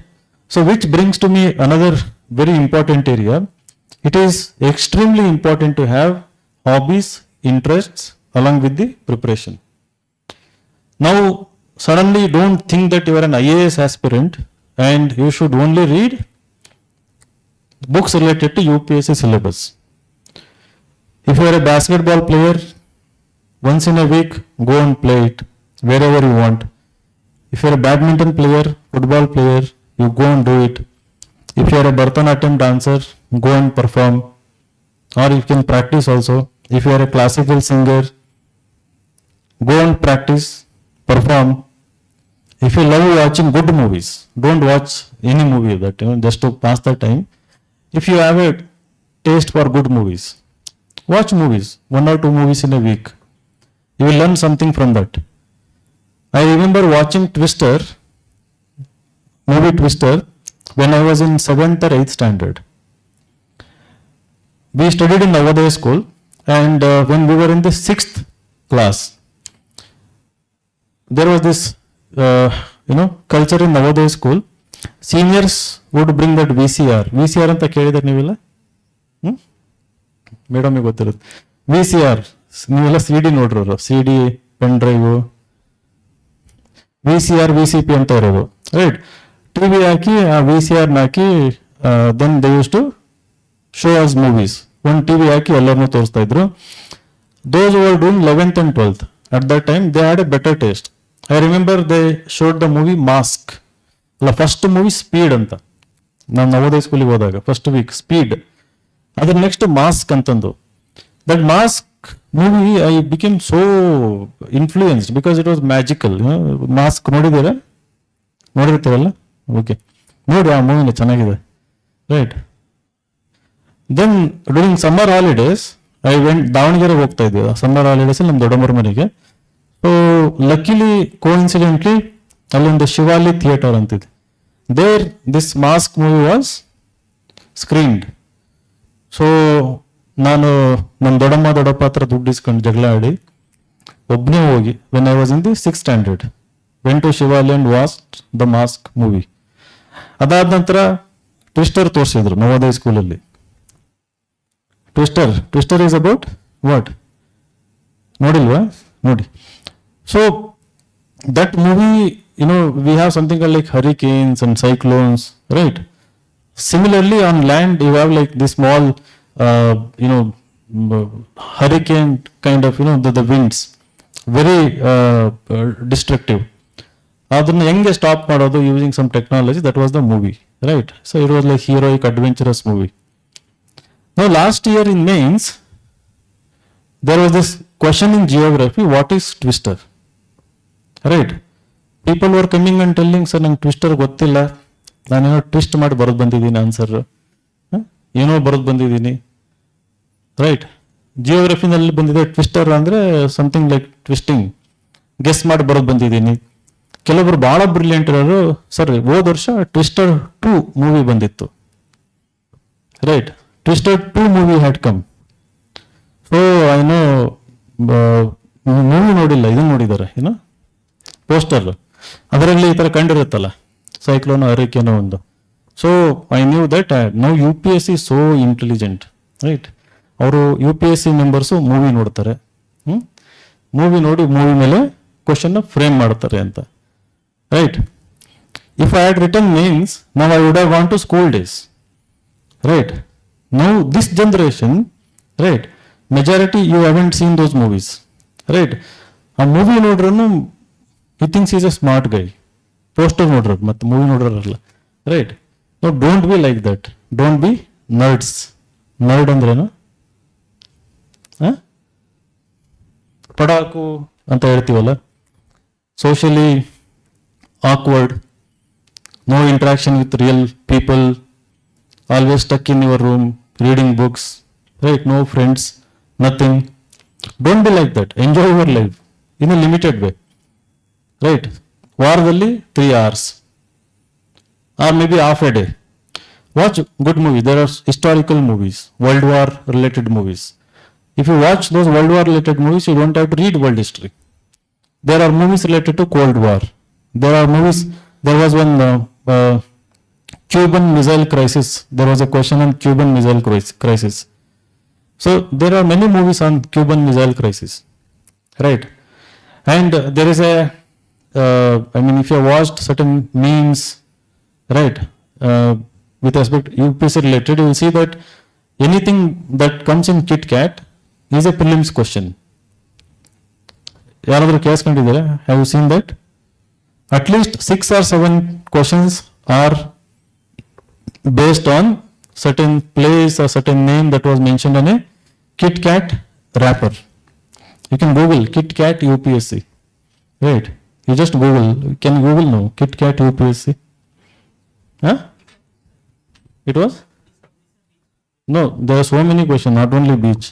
So which brings to me another very important area. It is extremely important to have hobbies, interests along with the preparation. Now, suddenly don't think that you are an IAS aspirant and you should only read books related to UPSC syllabus. If you are a basketball player, once in a week, go and play it wherever you want. If you are a badminton player, football player, you go and do it. If you are a Bharatanatyam dancer, go and perform. Or you can practice also. If you are a classical singer, go and practice, perform. If you love watching good movies, don't watch any movie that, just to pass the time. If you have a taste for good movies, watch movies, 1 or 2 movies in a week. You will learn something from that. I remember watching movie Twister, when I was in 7th or 8th standard. We studied in Navodaya school, and when we were in the 6th class, there was this culture in Navodaya school. Seniors would bring that VCR ಅಂತ ಕೇಳಿದ್ರೆ ನೀವೆಲ್ಲ madam ಗೊತ್ತಿರುತ್ತೆ. VCR ನೀವೆಲ್ಲ CD ನೋಡ್ರೋರು, CD ಪೆನ್ ಡ್ರೈವ್, VCR VCP ಅಂತ ಇರೋದು, ರೈಟ್? ಟಿವಿ ಹಾಕಿ ಆ VCR ಹಾಕಿ then they use to show us movies. ಒಂದು ಟಿವಿ ಹಾಕಿ ಎಲ್ಲರನ್ನೂ ತೋರಿಸ್ತಾ ಇದ್ರು. Those who were doing 11th and 12th at that time, they had a better taste. I remember they showed the movie Mask. ಅಲ್ಲ, first movie speed ಅಂತ. ನಾನು ನವೋದಯ ಸ್ಕೂಲಿಗೆ ಹೋದಾಗ ಫಸ್ಟ್ ವೀಕ್ ಸ್ಪೀಡ್, ಅದ್ರ ನೆಕ್ಸ್ಟ್ ಮಾಸ್ಕ್ ಅಂತಂದು. That mask movie I became so influenced because it was magical. Mask ನೋಡಿರ್ತೀರಲ್ಲ? Okay, ನೋಡಿ ಆ ಮೂವಿನ ಚೆನ್ನಾಗಿದೆ, right? Then during summer holidays I went, Davanagere ಹೋಗ್ತಾ ಇದ್ದೀವಿ ಸಮ್ಮರ್ ಹಾಲಿಡೇಸ್ ನಮ್ಮ ದೊಡ್ಡಮ್ಮರ ಮನೆಗೆ. ಸೊ ಲಕ್ಕಿಲಿ ಕೋಇನ್ಸಿಡೆಂಟ್ಲಿ ಅಲ್ಲೊಂದು ಶಿವಾಲಿ ಥಿಯೇಟರ್ ಅಂತಿದೆ. There this mask movie was screened. So ನಾನು ನಮ್ಮ ದೊಡ್ಡಪ್ಪ ಹತ್ರ ದುಡ್ಡು ಇಸ್ಕೊಂಡು ಜಗಳ ಆಡಿ ಒಬ್ಬನೇ ಹೋಗಿ, when I was in the 6th standard, went to Shivali and watched the mask movie. ಅದಾದ ನಂತರ ಟ್ವಿಸ್ಟರ್ ತೋರಿಸಿದ್ರು ನವೋದಯ ಸ್ಕೂಲಲ್ಲಿ. Twister is about what? ನೋಡಿಲ್ವಾ? ನೋಡಿ. So that movie, we have something called like hurricanes and cyclones, right? Similarly, on land, you have like this small, hurricane kind of, the winds, very destructive. ಅದನ್ನ ಹೆಂಗೆ stop ಮಾಡೋದು using some technology, that was the movie, right? So it was like heroic adventurous movie. Now last year in mains, there was this question in geography, what is twister? Right? People were coming and telling, sir, ನಂಗೆ twister ಗೊತ್ತಿಲ್ಲ, ನಾನೇನೋ twist ಮಾಡಿ ಬರೋದು ಬಂದಿದ್ದೀನಿ answer, ಏನೋ ಬರೋದು ಬಂದಿದ್ದೀನಿ, right? ಜಿಯೋಗ್ರಫಿನಲ್ಲಿ ಬಂದಿದೆ ಟ್ವಿಸ್ಟರ್ ಅಂದರೆ ಸಮಥಿಂಗ್ ಲೈಕ್ ಟ್ವಿಸ್ಟಿಂಗ್, ಗೆಸ್ ಮಾಡಿ ಬರೋದು ಬಂದಿದ್ದೀನಿ. ಕೆಲವೊಬ್ರು ಭಾಳ ಬ್ರಿಲಿಯಂಟ್ ಇರೋರು, ಸರ್ ಹೋದ ವರ್ಷ ಟ್ವಿಸ್ಟರ್ 2 ಮೂವಿ ಬಂದಿತ್ತು, right? Twister 2 movie had come. So ಏನೋ ಮೂವಿ ನೋಡಿಲ್ಲ, ಇದನ್ನು ನೋಡಿದ್ದಾರೆ, ಪೋಸ್ಟರ್, ಅದರಲ್ಲಿ ಈ ಥರ ಕಂಡಿರುತ್ತಲ್ಲ, ಸೈಕ್ಲೋನ್ ಹರಿಕೇನೋ ಒಂದು. So I knew that now UPSC so intelligent, right? ಅವರು UPSC ಮೆಂಬರ್ಸು ಮೂವಿ ನೋಡ್ತಾರೆ, ಮೂವಿ ನೋಡಿ ಮೂವಿ ಮೇಲೆ ಕ್ವಶನ್ನ ಫ್ರೇಮ್ ಮಾಡ್ತಾರೆ ಅಂತ, right? If I had written mains, now I would have want to school days, right? Now this generation, right, majority you haven't seen those movies, right? ಆ movie ನೋಡ್ರೂ he thinks he's a smart guy. Poster ನೋಡ್ರ ಮತ್ತೆ movie ನೋಡ್ರಲ್ಲ, right? No, don't be like that. Don't be nerds. Nerd ಅಂದ್ರೇನು? ಪಡಾಕು ಅಂತ ಹೇಳ್ತೀವಲ್ಲ, socially awkward, no interaction with real people, always stuck in your room, reading books, right? No friends, nothing. Don't be like that. Enjoy your life in a limited way, right? ವಾರದಲ್ಲಿ 3 hours or maybe half a day. Watch good movies. There are historical movies, World War related movies. If you watch those World War related movies, you don't have to read world history. There are movies related to Cold War. There are movies. There was one Cuban Missile Crisis. There was a question on Cuban Missile Crisis. So there are many movies on Cuban Missile Crisis, right? And there is a, I mean, if you have watched certain memes, right, with respect to UPSC related, you will see that anything that comes in KitKat is a prelims question. ಯಾರಾದರೂ ಕೇಳಿಸ್ಕೊಂಡಿದ್ದೀರಾ? Have you seen that? At least 6 or 7 questions are based on certain place or certain name that was mentioned on a KitKat wrapper. You can Google KitKat UPSC, right? You just Google. You can Google now KitKat UPSC. Huh? It was? No, there are so many questions, not only beach.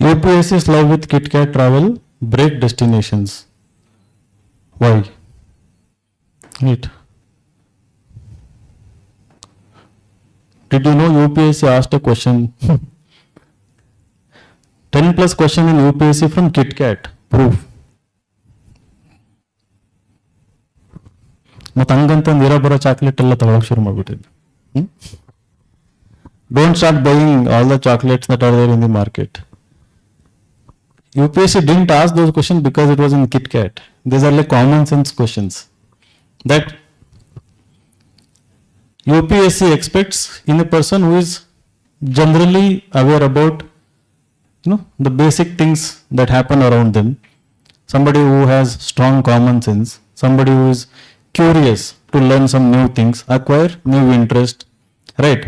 UPSC's love with KitKat travel, break destinations. Why? Right. Did you know UPSC asked a question? 10 plus question in UPSC from KitKat. Proof. ಮತ್ತು ಹಂಗಂತ ನಿರಾಬರ chocolate ಎಲ್ಲ ತಗೊಳಕ್ ಶುರು ಮಾಡ್ಬಿಟ್ಟಿದ್ದೆ. Don't start buying all the chocolates that are there in the market. UPSC didn't ask those questions because it was in KitKat. These are like common sense questions that UPSC expects in a person who is generally aware about, the basic things that happen around them. Somebody who has strong common sense, somebody who is curious to learn some new things, acquire new interest, right?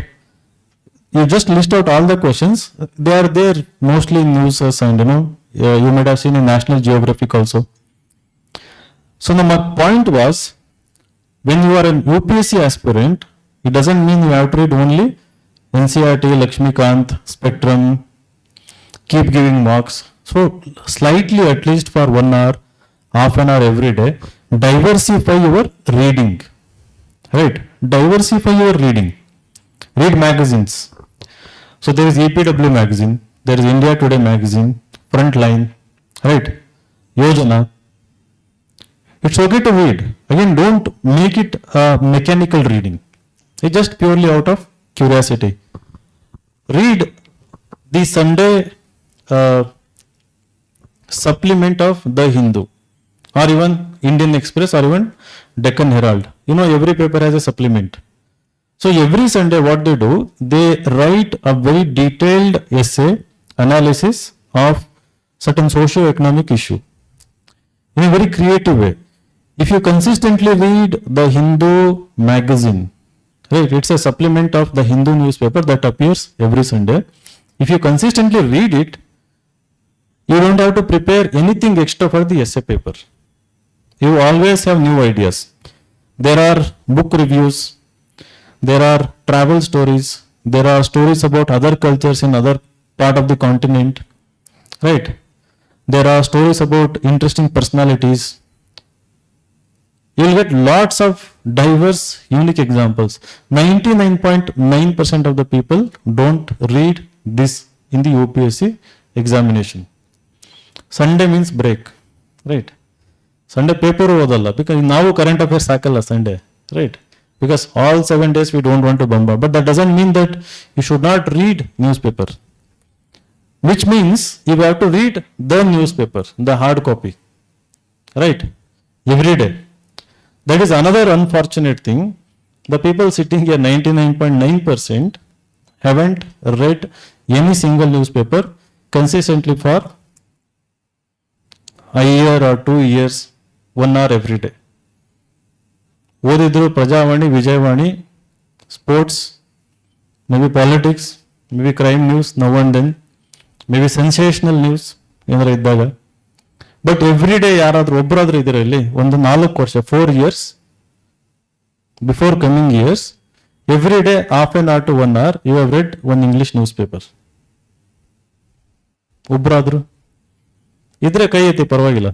You just list out all the questions. They are there mostly in news and you might have seen in National Geographic also. So my point was, when you are an UPSC aspirant, it doesn't mean you have to read only NCERT, Lakshmikant, Spectrum, keep giving marks. So slightly, at least for 1 hour, half an hour every day, diversify your reading, right? Diversify your reading. Read magazines. So there is EPW magazine, there is India Today magazine, Frontline, right? Yojana. It's okay to read. Again, don't make it mechanical reading. It's just purely out of curiosity. Read the Sunday supplement of The Hindu, or even Indian Express, or even Deccan Herald. Every paper has a supplement. So every Sunday what they do, they write a very detailed essay analysis of certain socio-economic issue in a very creative way. If you consistently read the Hindu magazine, right, it's a supplement of the Hindu newspaper that appears every Sunday. If you consistently read it, you don't have to prepare anything extra for the essay paper. You always have new ideas. There are book reviews, there are travel stories, there are stories about other cultures in other part of the continent, right? There are stories about interesting personalities. You will get lots of diverse, unique examples. 99.9% of the people don't read this in the UPSC examination. Sunday means break, right? Sunday paper ಓದಲ್ಲ, because ನಾವು current affairs ಹಾಕಲ್ಲ Sunday, right? Because all 7 days we don't want to bombard. But that doesn't mean that you should not read newspaper. which means you have to read the newspaper, the hard copy, right? Every day. That is another unfortunate thing. The people sitting here, 99.9%, haven't read any single newspaper consistently for a year or 2 years, 1 hour every day. ಓದಿದ್ರು Prajavani, Vijayavani, sports, maybe politics, maybe crime news, now and then, maybe sensational news ಏನಾರ ಇದ್ದಾಗ. But every day ಯಾರಾದ್ರೂ ಒಬ್ಬರಾದ್ರೂ ಇದ್ದೀರಾ ಇಲ್ಲಿ ಒಂದು 4 ವರ್ಷ 4 years before coming years, every day half an hour to 1 hour you have read one English newspaper? ಒಬ್ಬರಾದ್ರು ಇದ್ರೆ ಕೈ ಎತ್ತಿ, ಪರವಾಗಿಲ್ಲ.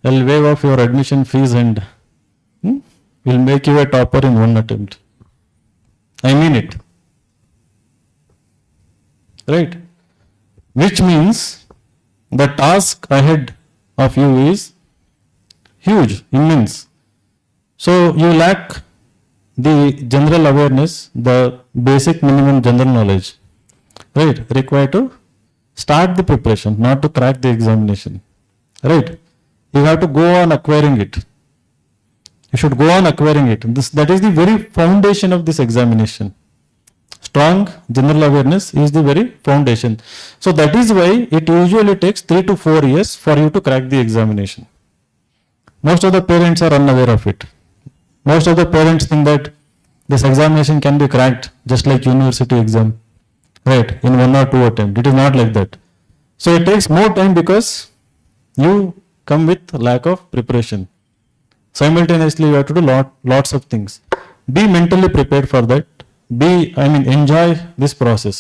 I'll waive off your admission fees and we'll make you a topper in one attempt. I mean it. Right? Which means the task ahead of you is huge, immense. So you lack the general awareness, the basic minimum general knowledge, right, required to start the preparation, not to crack the examination, right? You have to go on acquiring it. You should go on acquiring it. That is the very foundation of this examination. Strong general awareness is the very foundation. So that is why it usually takes 3 to 4 years for you to crack the examination. Most of the parents are unaware of it. Most of the parents think that this examination can be cracked just like university exam, right, in 1 or 2 attempts. It is not like that. So it takes more time because you come with lack of preparation. Simultaneously you have to do lots of things. Be mentally prepared for that. Enjoy this process,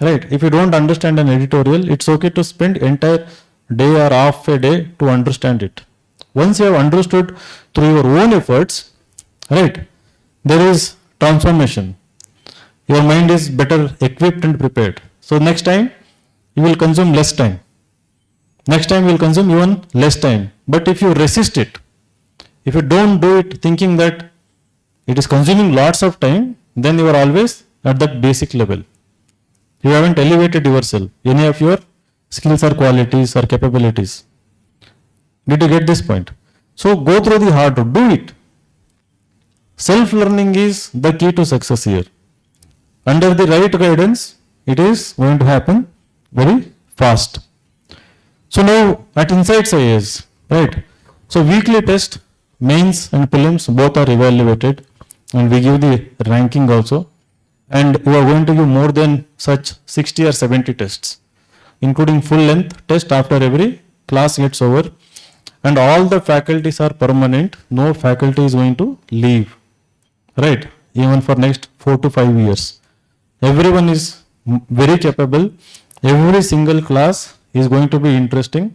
right? If you don't understand an editorial, it's okay to spend entire day or half a day to understand it. Once you have understood through your own efforts, right, there is transformation. Your mind is better equipped and prepared. So next time you will consume less time. Next time you will consume even less time. But if you resist it, if you don't do it thinking that it is consuming lots of time, then you are always at that basic level. You haven't elevated yourself, any of your skills or qualities or capabilities. Did you get this point? So go through the hard road, do it. Self-learning is the key to success here. Under the right guidance, it is going to happen very fast. So now at Insights IAS, right? So weekly test, mains and prelims both are evaluated, and we give the ranking also. And we are going to give more than such 60 or 70 tests, including full length test after every class gets over. And all the faculties are permanent. No faculty is going to leave, right? Even for next 4 to 5 years. Everyone is very capable. Every single class is going to be interesting.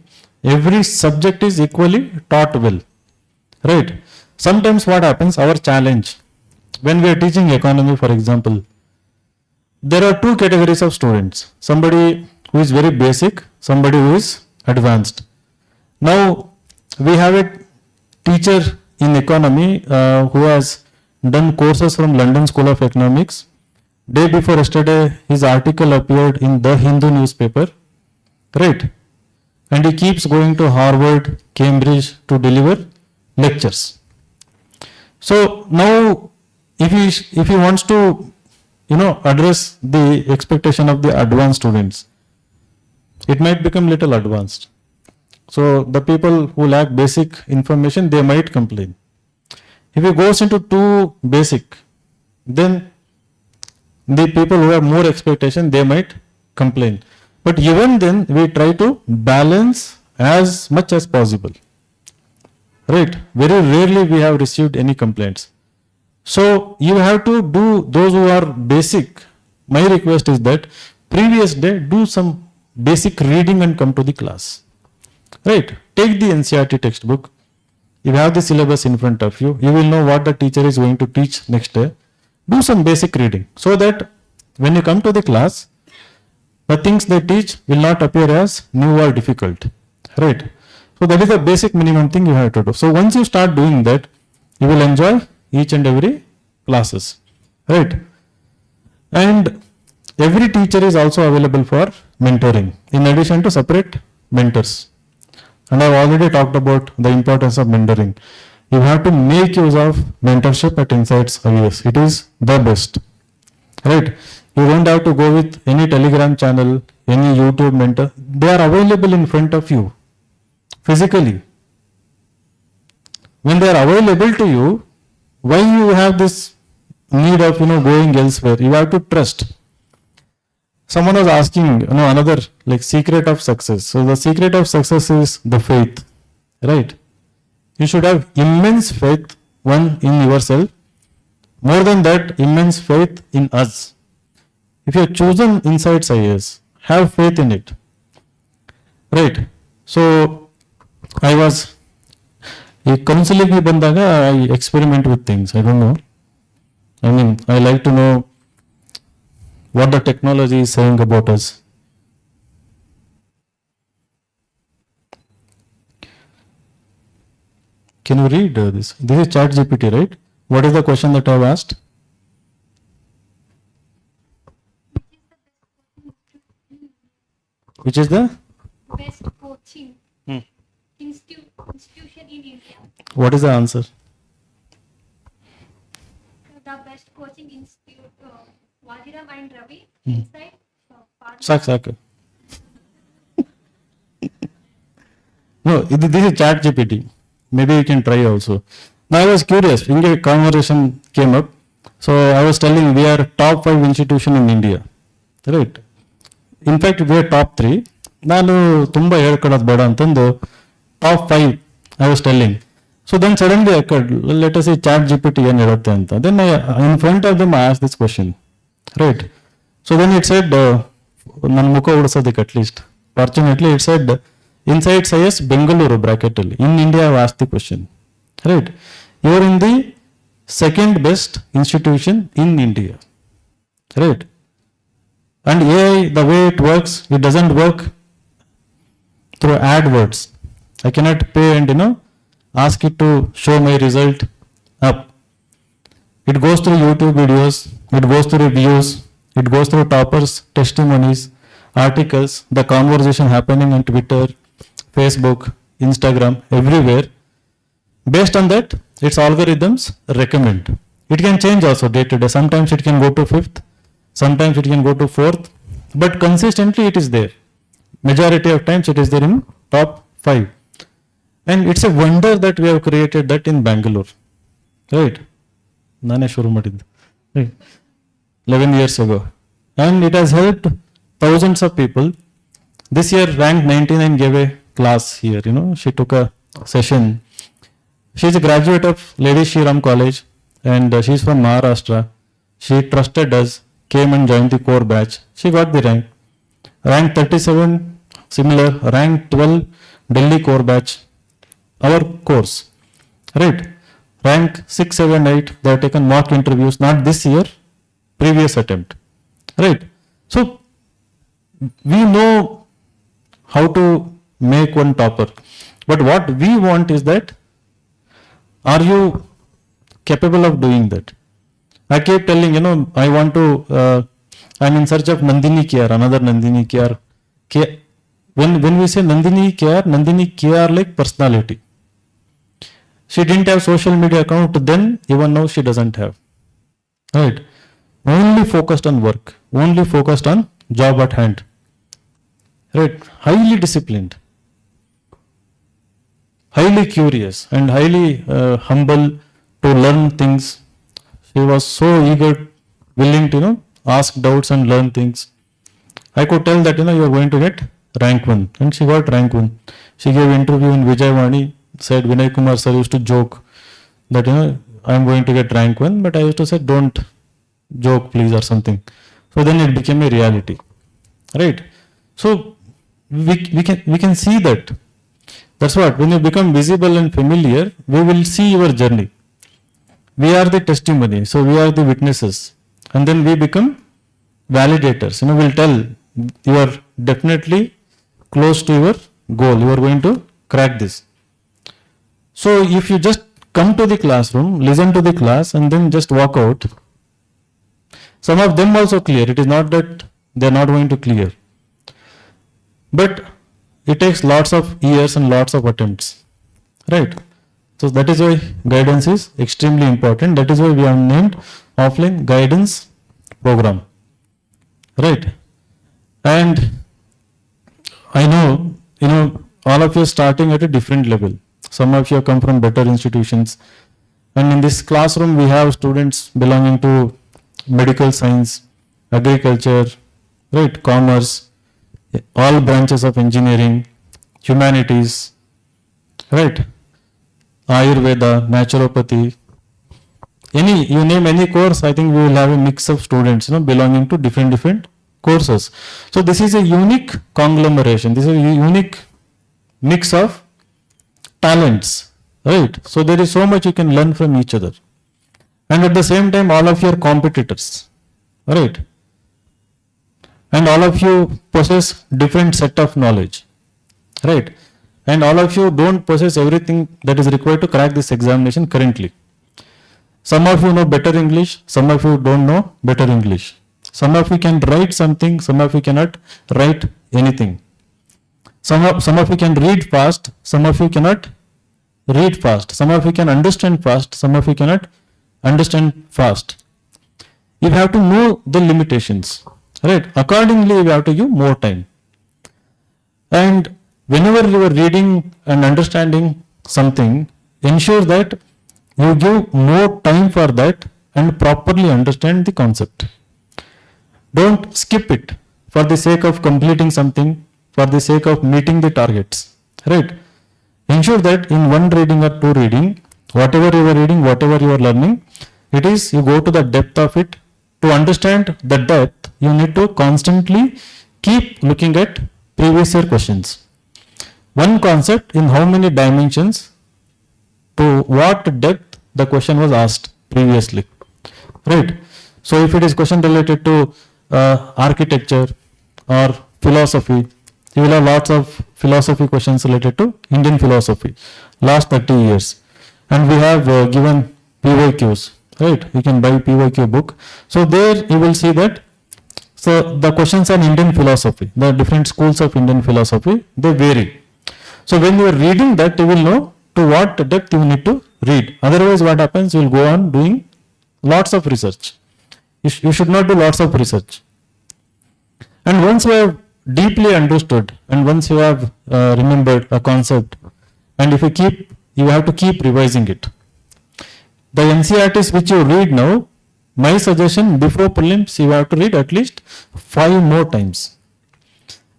Every subject is equally taught well, right? Sometimes what happens, our challenge, when we are teaching economy, for example, there are 2 categories of students. Somebody who is very basic, somebody who is advanced. Now, we have a teacher in economy who has done courses from London School of Economics. Day before yesterday, his article appeared in the Hindu newspaper, right? And he keeps going to Harvard, Cambridge to deliver lectures. So now, if he wants to, address the expectation of the advanced students, it might become little advanced. So the people who lack basic information, they might complain. If it goes into too basic, then the people who have more expectation, they might complain. But even then, we try to balance as much as possible, right? Very rarely we have received any complaints. So you have to do those who are basic. My request is that previous day do some basic reading and come to the class, right? Take the NCERT textbook. You have the syllabus in front of you. You will know what the teacher is going to teach next day. Do some basic reading so that when you come to the class, the things they teach will not appear as new or difficult, right? So that is the basic minimum thing you have to do. So once you start doing that, you will enjoy each and every classes, right? And every teacher is also available for mentoring in addition to separate mentors. And I've already talked about the importance of mentoring. You have to make use of mentorship at Insights IAS. It is the best. Right? You don't have to go with any Telegram channel, any YouTube mentor. They are available in front of you physically. When they are available to you, why you have this need of going elsewhere? You have to trust. Someone was asking another like secret of success. So the secret of success is the faith, right? You should have immense faith in yourself. More than that, immense faith in us. If you have chosen Insights IAS, have faith in it, right? So I was counseling bandaga, I experiment with things. I don't know. I mean, I like to know what the technology is saying about us. Can you read this? This is ChatGPT, right? What is the question that I have asked? Which is the best coaching institution in India? What is the answer? The best coaching institute, Wajiram and Ravi, inside. Sak. No, this is ChatGPT. Maybe you can try also. Now I was curious. In conversation came up. So I was telling we are top 5 institution in India, right? In fact, we are top 3. ನಾನು ತುಂಬ ಹೇಳ್ಕೊಳ್ಳೋದು ಬೇಡ ಅಂತಂದು top 5 I was telling. So then suddenly occurred, let us say ChatGPT ಏನು ಹೇಳುತ್ತೆ ಅಂತ. Then in front of them I asked this question, right? So then it said, ನನ್ನ ಮುಖ ಉಡಿಸೋದಕ್ಕೆ at least. Fortunately it said, Insights IAS Bengaluru bracket ಅಲ್ಲಿ. In India I have asked the question, right? You are in the second best institution in India, right? And AI, the way it works, it doesn't work through AdWords. I cannot pay and ask it to show my result up. It goes through YouTube videos, it goes through reviews, it goes through toppers, testimonies, articles, the conversation happening on Twitter, Facebook, Instagram, everywhere. Based on that, its algorithms recommend. It can change also day to day. Sometimes it can go to 5th, sometimes it can go to 4th, but consistently it is there. Majority of times it is there in top 5. And it's a wonder that we have created that in Bangalore, right? Nane shuru madiddu, right? 11 years ago. And it has helped thousands of people. This year ranked 99 gave a class here, she took a session. She is a graduate of Lady Shri Ram College and she is from Maharashtra. She trusted us, came and joined the core batch. She got the rank. Rank 37, similar. Rank 12, Delhi core batch. Our course, right? Rank 6, 7, 8, they have taken mock interviews, not this year, previous attempt, right? So, we know how to make one topper, but what we want is that, are you capable of doing that? I kept telling, I want to, I'm in search of Nandini KR, another Nandini KR. When we say Nandini KR like personality. She didn't have social media account then, even now she doesn't have, right? Only focused on work, only focused on job at hand, right? Highly disciplined, highly curious and highly humble to learn things. She was so eager, willing to ask doubts and learn things. I could tell that you are going to get rank 1, and she got rank 1. She gave interview in Vijayawani, said Vinay Kumar Sir used to joke that I am going to get rank 1, but I used to say don't joke please or something. So then it became a reality, right? So we can see that. That's what, when you become visible and familiar, we will see your journey. We are the testimony, so we are the witnesses, and then we become validators. We'll tell you are definitely close to your goal, you are going to crack this. So if you just come to the classroom, listen to the class and then just walk out, Some of them also clear. It is not that they are not going to clear. But it takes lots of years and lots of attempts. Right? So that is why guidance is extremely important. That is why we have named offline guidance program. Right? And I know, all of you are starting at a different level. Some of you have come from better institutions. And in this classroom, we have students belonging to medical science, agriculture, right, commerce, all branches of engineering, humanities, right, Ayurveda, naturopathy, you name any course, I think we will have a mix of students, belonging to different courses. So this is a unique conglomeration. This is a unique mix of talents, right? So there is so much you can learn from each other. And at the same time, all of you are competitors, right? And all of you possess different set of knowledge, right? And all of you don't possess everything that is required to crack this examination currently. Some of you know better English, some of you don't know better English. Some of you can write something, some of you cannot write anything. Some of you can read fast, some of you cannot read fast. Some of you can understand fast, some of you cannot understand fast. You have to know the limitations, right? Accordingly, you have to give more time. And whenever you are reading and understanding something, ensure that you give more time for that and properly understand the concept. Don't skip it for the sake of completing something, for the sake of meeting the targets, right? Ensure that in one reading or two reading, whatever you are reading, whatever you are learning, it is you go to the depth of it. To understand the depth, you need to constantly keep looking at previous year questions. One concept in how many dimensions, to what depth the question was asked previously, right? So if it is question related to architecture or philosophy, you will have lots of philosophy questions related to Indian philosophy, last 30 years. And we have given PYQs, right? You can buy PYQ book. So there you will see that, so the questions on Indian philosophy, the different schools of Indian philosophy, they vary. So when you are reading that, you will know to what depth you need to read. Otherwise what happens, you will go on doing lots of research. You should not do lots of research. And once you have deeply understood and once you have remembered a concept, and if you have to keep revising it. The NCERTs which you read now, my suggestion, before prelims you have to read at least 5 more times.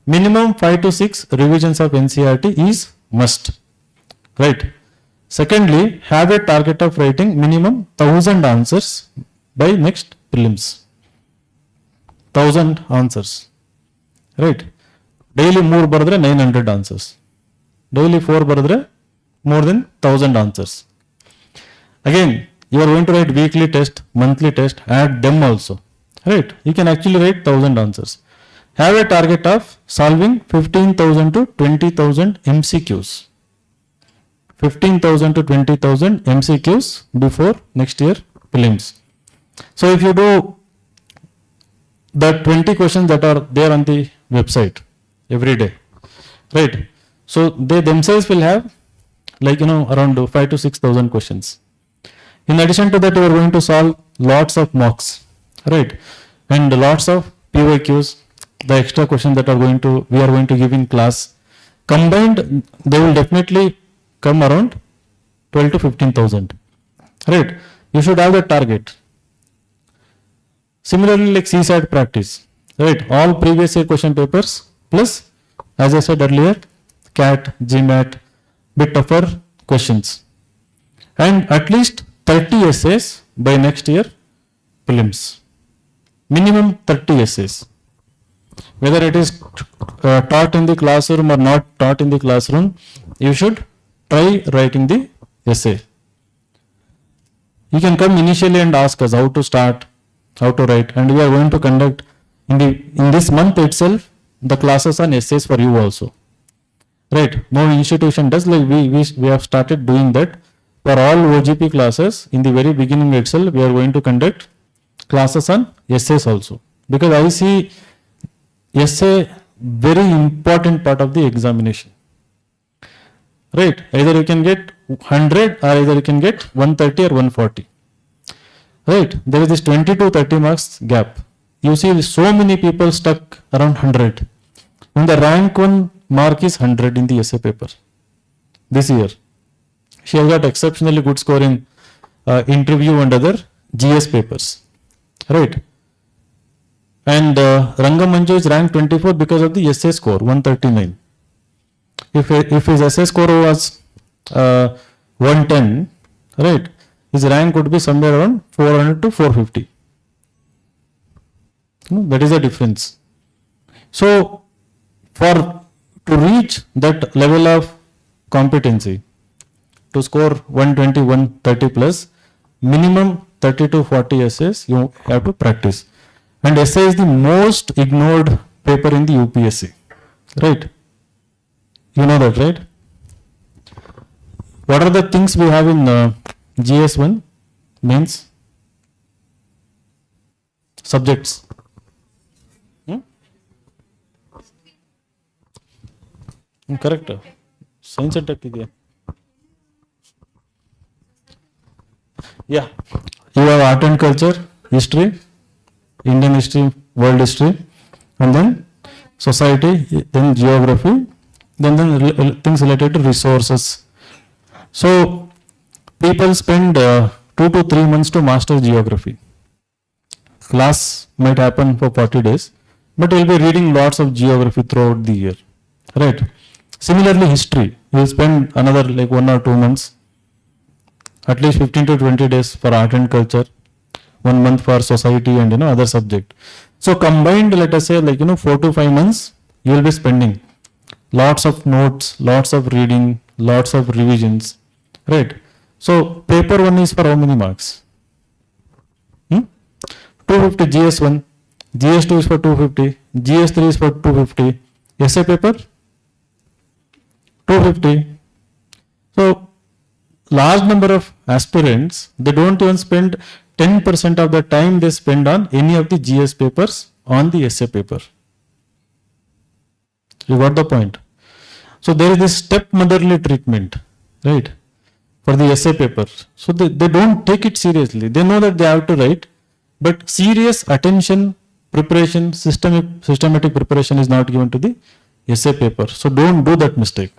Minimum 5 to 6 revisions of NCERT is must, right? Secondly, have a target of writing minimum 1000 answers by next prelims. 1000 answers, right? Daily 3 bardre 900 answers. Daily 4 bardre more than 1000 answers. Again, you are going to write weekly test, monthly test, add them also, right? You can actually write 1000 answers. Have a target of solving 15,000 to 20,000 MCQs. 15,000 to 20,000 MCQs before next year prelims. So if you do the 20 questions that are there on the website every day, right? So they themselves will have around 5 to 6,000 questions. In addition to that, you are going to solve lots of mocks, right? And lots of PYQs, the extra questions that we are going to give in class. Combined, they will definitely come around 12 to 15,000, right? You should have that target. Similarly, like CSAT practice, right? All previous year question papers plus, as I said earlier, CAT, GMAT, bit tougher questions, and at least 30 essays by next year prelims. Minimum 30 essays. Whether it is taught in the classroom or not taught in the classroom, you should try writing the essay. You can come initially and ask us how to start, how to write, and we are going to conduct in this month itself the classes on essays for you also. Right? No institution does, like we have started doing that for all OGP classes. In the very beginning itself, we are going to conduct classes on essays also, because I see essay very important part of the examination. Right? Either you can get 100 or either you can get 130 or 140. Right? There is this 20 to 30 marks gap. You see so many people stuck around 100. And the rank 1 mark is 100 in the essay paper this year. She has got exceptionally good score in interview and other GS papers. Right? And Ranga Manju is ranked 24 because of the essay score, 139. If his essay score was 110, right, his rank would be somewhere around 400 to 450. That is the difference. So, to reach that level of competency, to score 120, 130 plus, minimum 30 to 40 essays you have to practice. And essay is the most ignored paper in the UPSC. Right? You know that, right? What are the things we have in GS1? Means subjects. Correct. Science and tech. Yeah. You have art and culture, history, Indian history, world history, and then society, then geography, then things related to resources. So people spend 2 to 3 months to master geography. Class might happen for 40 days, but you'll be reading lots of geography throughout the year. Right? Similarly, history, you'll spend another like 1 or 2 months, at least 15 to 20 days for art and culture, 1 month for society and other subject. So combined, let us say 4 to 5 months, you will be spending lots of notes, lots of reading, lots of revisions, right? So paper 1 is for how many marks? 250 GS1, GS2 is for 250, GS3 is for 250, essay paper 250. So large number of aspirants, they don't even spend 10% of the time they spend on any of the GS papers on the essay paper. You got the point? So there is this stepmotherly treatment, right, for the essay paper. So they don't take it seriously. They know that they have to write, but serious attention, preparation, systematic preparation is not given to the essay paper. So don't do that mistake.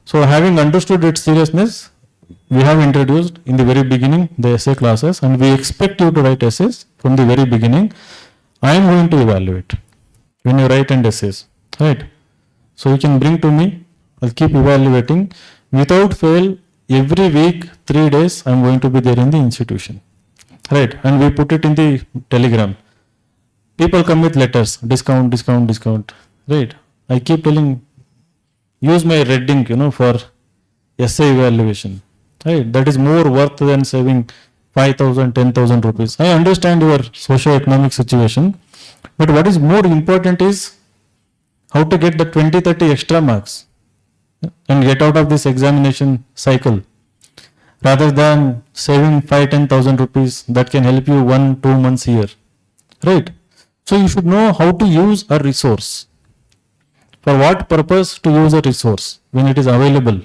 So having understood its seriousness, we have introduced in the very beginning the essay classes, and we expect you to write essays from the very beginning. I am going to evaluate when you write and essays, right? So you can bring to me, I'll keep evaluating. Without fail, every week, 3 days, I'm going to be there in the institution, right? And we put it in the Telegram. People come with letters, discount, discount, discount, right? I keep telling, use my red ink, for essay evaluation, right? That is more worth than saving 5,000, 10,000 rupees. I understand your socio-economic situation, but what is more important is how to get the 20, 30 extra marks and get out of this examination cycle, rather than saving 5, 10,000 rupees that can help you 1, 2 months here, right? So you should know how to use a resource. For what purpose to use a resource when it is available,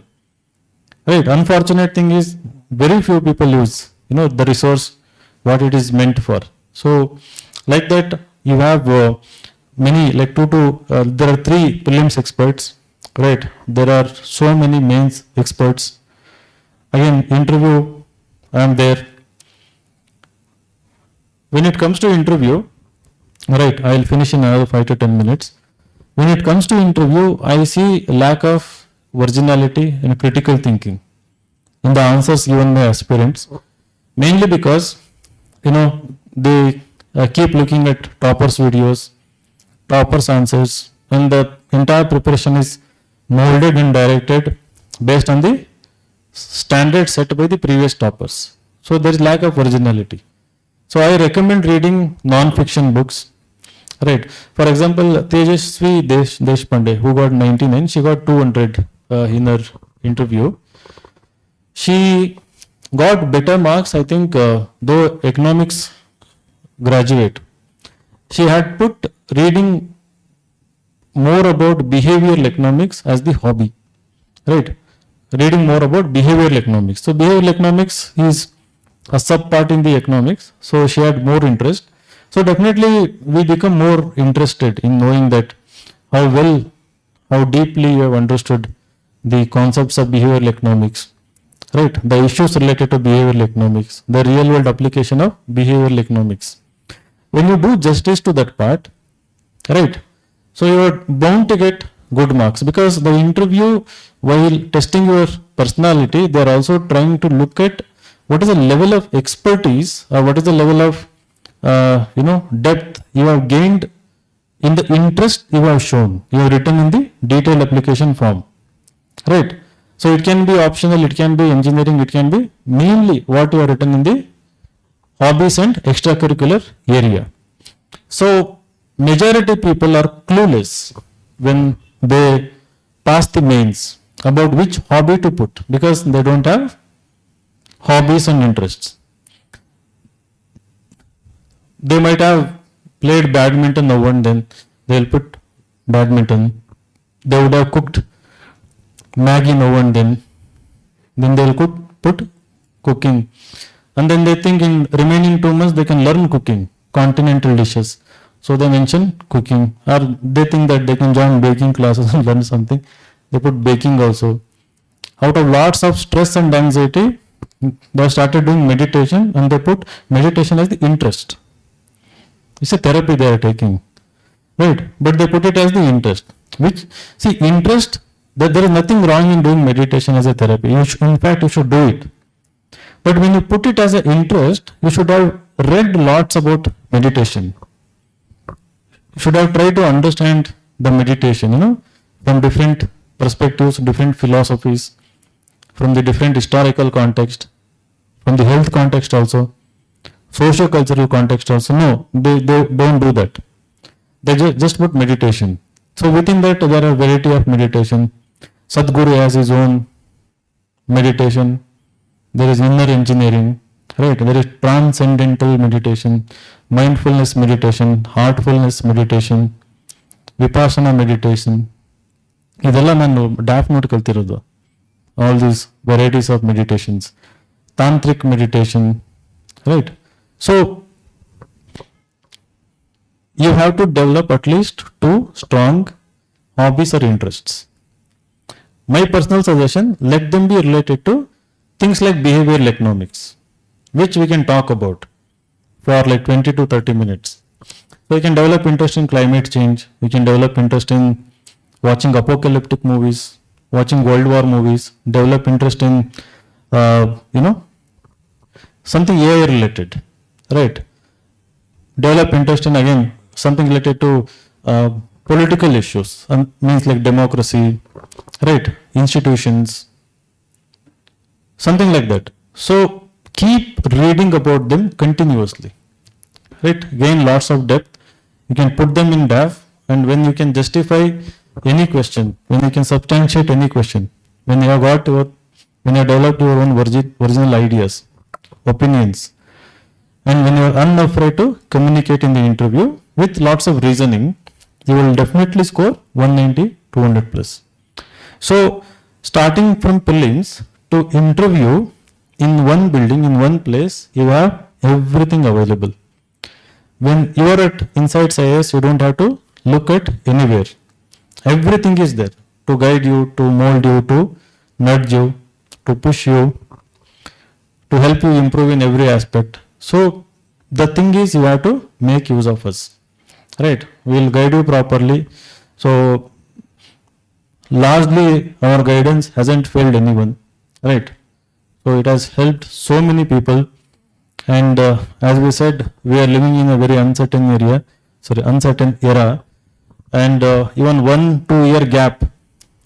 right? Unfortunate thing is very few people use, the resource, what it is meant for. So like that, you have many, like there are 3 prelims experts, right? There are so many mains experts. Again, interview, I am there. When it comes to interview, right, I will finish in another 5 to 10 minutes. When it comes to interview, I see lack of originality and critical thinking in the answers given by aspirants, mainly because, they keep looking at toppers videos, toppers answers, and the entire preparation is molded and directed based on the standard set by the previous toppers. So there is lack of originality. So I recommend reading non-fiction books. Right. For example, Tejasvi Deshpande, who got 99, she got 200 in her interview. She got better marks, I think, though economics graduate, she had put reading more about behavioral economics as the hobby, right? Reading more about behavioral economics. So behavioral economics is a sub part in the economics. So she had more interest. So definitely we become more interested in knowing that how deeply you have understood the concepts of behavioral economics, right? The issues related to behavioral economics, the real world application of behavioral economics. When you do justice to that part, right? So you are bound to get good marks, because the interview, while testing your personality, they are also trying to look at what is the level of expertise or what is the level of depth you have gained in the interest you have shown, you have written in the detailed application form, right? So it can be optional, it can be engineering, it can be mainly what you have written in the hobbies and extracurricular area. So majority people are clueless when they pass the mains about which hobby to put, because they don't have hobbies and interests. They might have played badminton now and then, they'll put badminton. They would have cooked Maggie now and then they'll put cooking. And then they think in remaining 2 months they can learn cooking, continental dishes. So they mention cooking, or they think that they can join baking classes and learn something. They put baking also. Out of lots of stress and anxiety, they started doing meditation, and they put meditation as the interest. It's a therapy they are taking, right? But they put it as the interest. Which, see, interest, that there is nothing wrong in doing meditation as a therapy. In fact, you should do it. But when you put it as an interest, you should have read lots about meditation. You should have tried to understand the meditation, from different perspectives, different philosophies, from the different historical context, from the health context also, socio-cultural context also. No, they don't do that. They just put meditation. So within that there are variety of meditation. Sadhguru has his own meditation. There is inner engineering, right? There is transcendental meditation, mindfulness meditation, heartfulness meditation, vipassana meditation. ಇದೆಲ್ಲ ನಾನು ಡ್ಯಾಫ್ ನೋಡಿ ಕಲ್ತಿರೋದು. All these varieties of meditations, tantric meditation, right? So you have to develop at least 2 strong hobbies or interests. My personal suggestion, let them be related to things like behavioral economics, which we can talk about for like 20 to 30 minutes. So you can develop interest in climate change, you can develop interest in watching apocalyptic movies, watching World War movies, develop interest in, something AI related, right? Develop interest in, again, something related to political issues, means like democracy, right? Institutions, something like that. So keep reading about them continuously, right? Gain lots of depth. You can put them in DAF, and when you can justify any question, when you can substantiate any question, when you have developed your own original ideas, opinions, and when you are unafraid to communicate in the interview with lots of reasoning, you will definitely score 190, 200 plus. So starting from prelims to interview, in one building, in one place, you have everything available. When you are at Insights IAS, you don't have to look at anywhere. Everything is there to guide you, to mold you, to nudge you, to push you, to help you improve in every aspect. So the thing is, you have to make use of us, right? We will guide you properly. So largely our guidance hasn't failed anyone, right? So it has helped so many people. And as we said, we are living in a very uncertain era. And even 1-2 year gap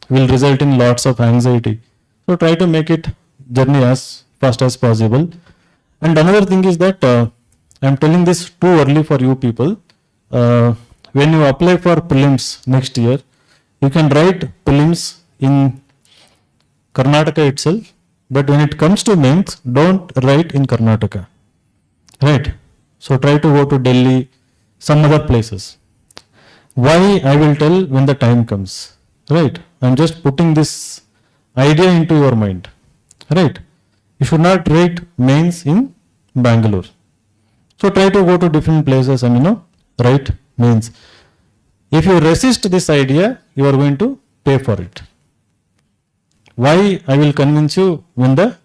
will result in lots of anxiety. So try to make it journey as fast as possible. And another thing is that I am telling this too early for you people. When you apply for prelims next year, you can write prelims in Karnataka itself, but when it comes to mains, don't write in Karnataka, right? So try to go to Delhi, some other places. Why, I will tell when the time comes, right? I'm just putting this idea into your mind, right? You should not write mains in Bangalore. So try to go to different places and write mains. If you resist this idea, you are going to pay for it. Why, I will convince you when the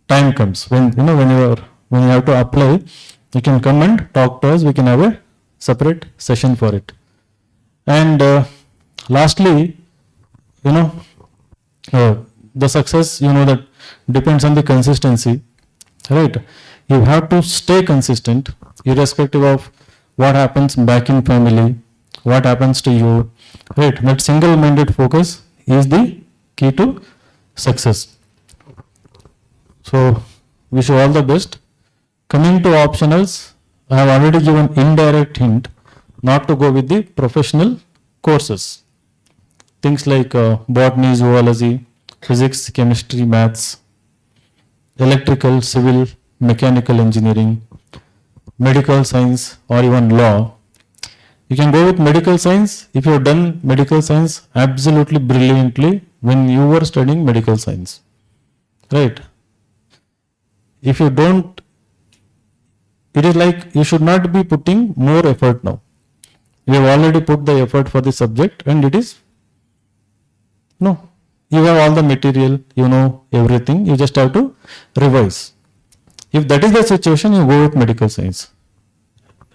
time comes. When when you have to apply, you can come and talk to us. We can have a separate session for it. And lastly, the success, that depends on the consistency, right? You have to stay consistent irrespective of what happens back in family, what happens to you, right? That single-minded focus is the key to success. So wish you all the best. Coming to optionals, I have already given indirect hint not to go with the professional courses. Things like botany, zoology, physics, chemistry, maths, electrical, civil, mechanical engineering, medical science, or even law. You can go with medical science if you have done medical science absolutely brilliantly when you were studying medical science, right? If you don't, it is like you should not be putting more effort now. You have already put the effort for the subject and it is, you have all the material, you know everything, you just have to revise. If that is the situation, you go with medical science.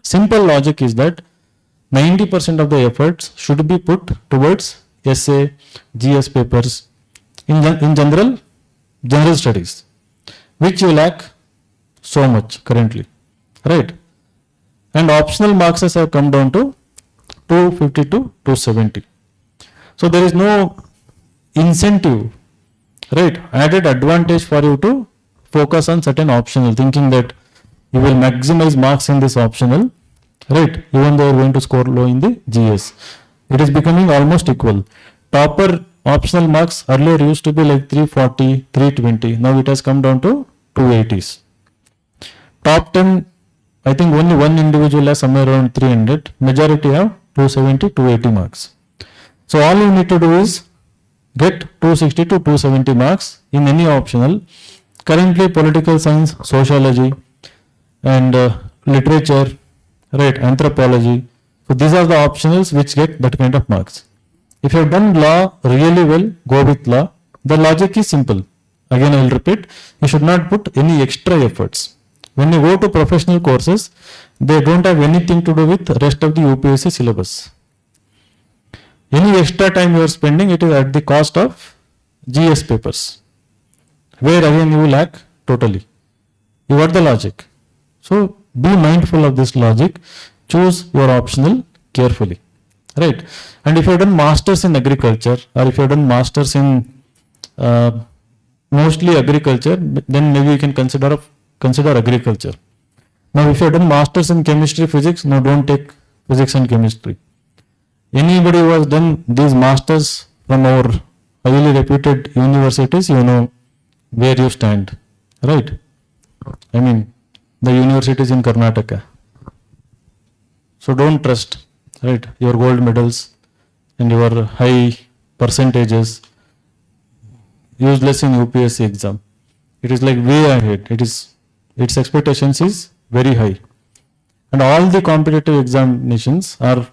Simple logic is that 90% of the efforts should be put towards essay, GS papers, in general studies, which you lack so much currently, right? And optional marks have come down to 250 to 270. So there is no incentive, right? Added advantage for you to focus on certain optional, thinking that you will maximize marks in this optional, right? Even though you are going to score low in the GS. It is becoming almost equal. Topper optional marks earlier used to be like 340, 320. Now it has come down to 280s. Top 10, I think only one individual has somewhere around 300. Majority have 270, 280 marks. So all you need to do is get 260 to 270 marks in any optional. Currently political science, sociology, and literature, right, anthropology. So these are the optionals which get that kind of marks. If you have done law really well, go with law. The logic is simple. Again, I will repeat, you should not put any extra efforts. When you go to professional courses, they don't have anything to do with the rest of the UPSC syllabus. Any extra time you are spending, it is at the cost of GS papers, where again you lack totally. You got the logic. So be mindful of this logic. Choose your optional carefully, right? And if you have done masters in agriculture, or if you have done masters in mostly agriculture, then maybe you can consider agriculture. Now, if you have done masters in chemistry, physics, no, don't take physics and chemistry. Anybody who has done these masters from our highly reputed universities, you know where you stand, right? I mean, the universities in Karnataka. So don't trust, right, your gold medals and your high percentages, useless in UPSC exam. It is like way ahead. Its expectations is very high. And all the competitive examinations are,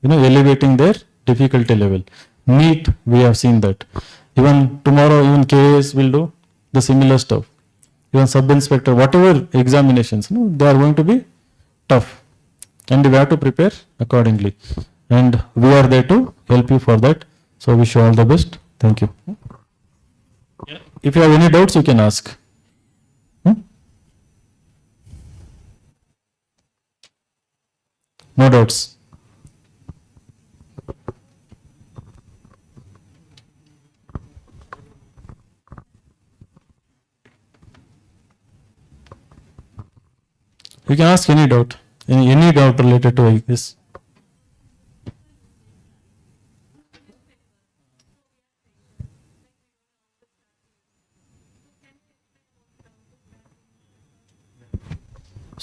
elevating their difficulty level. NEET, we have seen that. Even tomorrow, even KAS will do the similar stuff. Even sub-inspector, whatever examinations, they are going to be tough. And we have to prepare accordingly. And we are there to help you for that. So wish you all the best. Thank you. If you have any doubts, you can ask. No doubts. You can ask any doubt, any doubt related to this.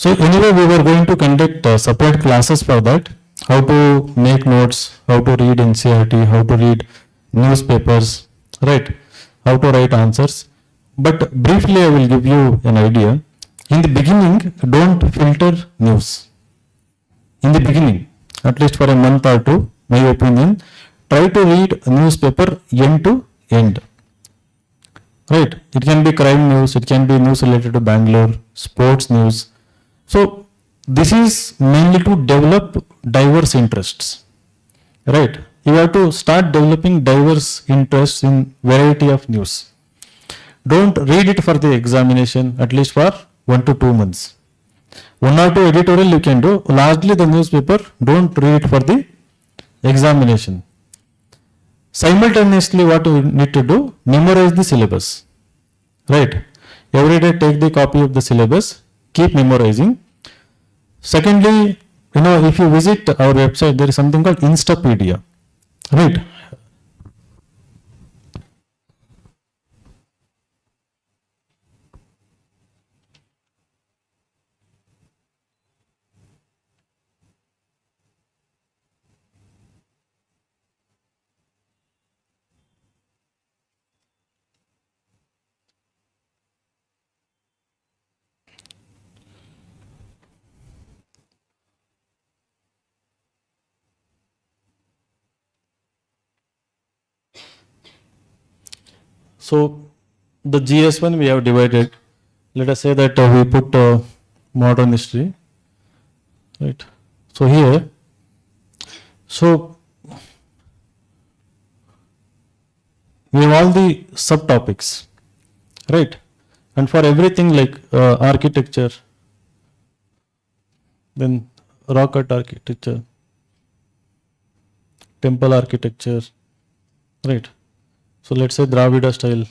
So anyway, we were going to conduct separate classes for that. How to make notes, how to read NCERT, how to read newspapers, right? How to write answers. But briefly, I will give you an idea. In the beginning, don't filter news. In the beginning, at least for a month or two, my opinion, try to read a newspaper end to end. Right? It can be crime news, it can be news related to Bangalore, sports news. So this is mainly to develop diverse interests. Right? You have to start developing diverse interests in variety of news. Don't read it for the examination, at least for 1 to 2 months. 1 or 2 editorial you can do. Largely the newspaper, don't read it for the examination. Simultaneously, what we need to do, memorize the syllabus. Right? Every day take the copy of the syllabus, keep memorizing. Secondly, if you visit our website, there is something called Instapedia. Right? So the GS1 we have divided. Let us say that we put modern history, right? So here, so we have all the subtopics, right? And for everything like architecture, then rock cut architecture, temple architecture, right? So let's say Dravida style.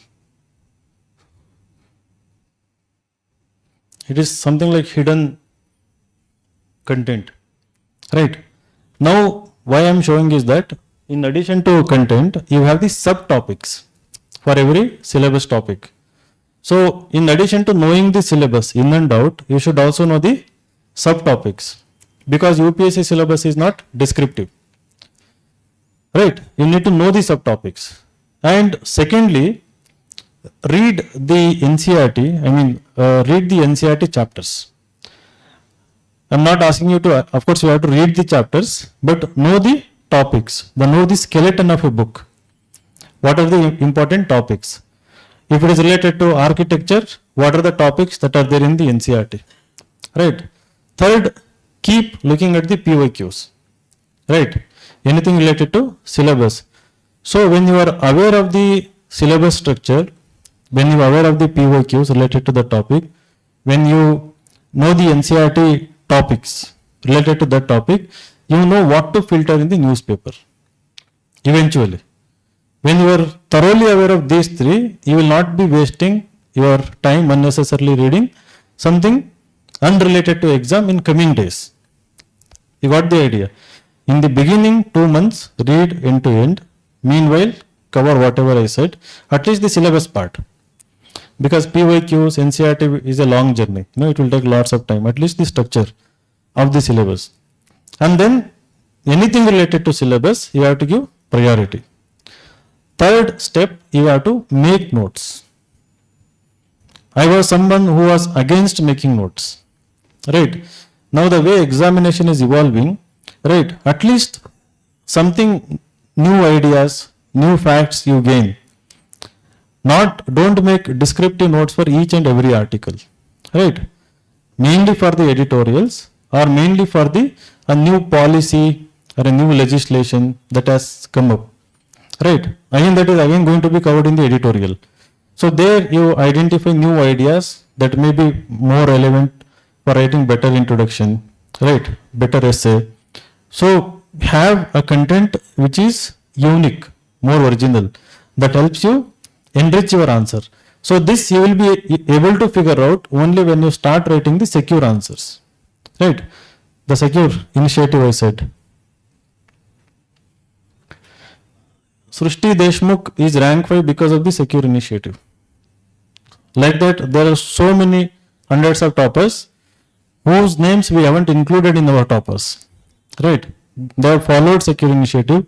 It is something like hidden content, right? Now, why I am showing is that in addition to content, you have the subtopics for every syllabus topic. So, in addition to knowing the syllabus in and out, you should also know the subtopics, because UPSC syllabus is not descriptive, right? You need to know the subtopics. And secondly, read the NCERT, read the NCERT chapters. I'm not asking you to, of course, you have to read the chapters, but know the topics, know the skeleton of a book. What are the important topics? If it is related to architecture, what are the topics that are there in the NCERT? Right. Third, keep looking at the PYQs. Right. Anything related to syllabus. So when you are aware of the syllabus structure, when you are aware of the PYQs related to the topic, when you know the NCERT topics related to that topic, you know what to filter in the newspaper. Eventually, when you are thoroughly aware of these three, you will not be wasting your time unnecessarily reading something unrelated to exam in coming days. You got the idea? In the beginning, 2 months, read end to end. Meanwhile, cover whatever I said, at least the syllabus part. Because PYQs, NCERT is a long journey. It will take lots of time, at least the structure of the syllabus. And then anything related to syllabus, you have to give priority. Third step, you have to make notes. I was someone who was against making notes. Right. Now the way examination is evolving, right, at least something, new ideas, new facts you gain. Don't make descriptive notes for each and every article, right? Mainly for the editorials or mainly for a new policy or a new legislation that has come up, right? Again, that is again going to be covered in the editorial. So there you identify new ideas that may be more relevant for writing better introduction, right? Better essay. So have a content which is unique, more original, that helps you enrich your answer. So this you will be able to figure out only when you start writing the secure answers, right? The secure initiative I said. Srushti Deshmukh is rank 5 because of the secure initiative. Like that, there are so many hundreds of toppers whose names we haven't included in our toppers, right? They have followed secure initiative.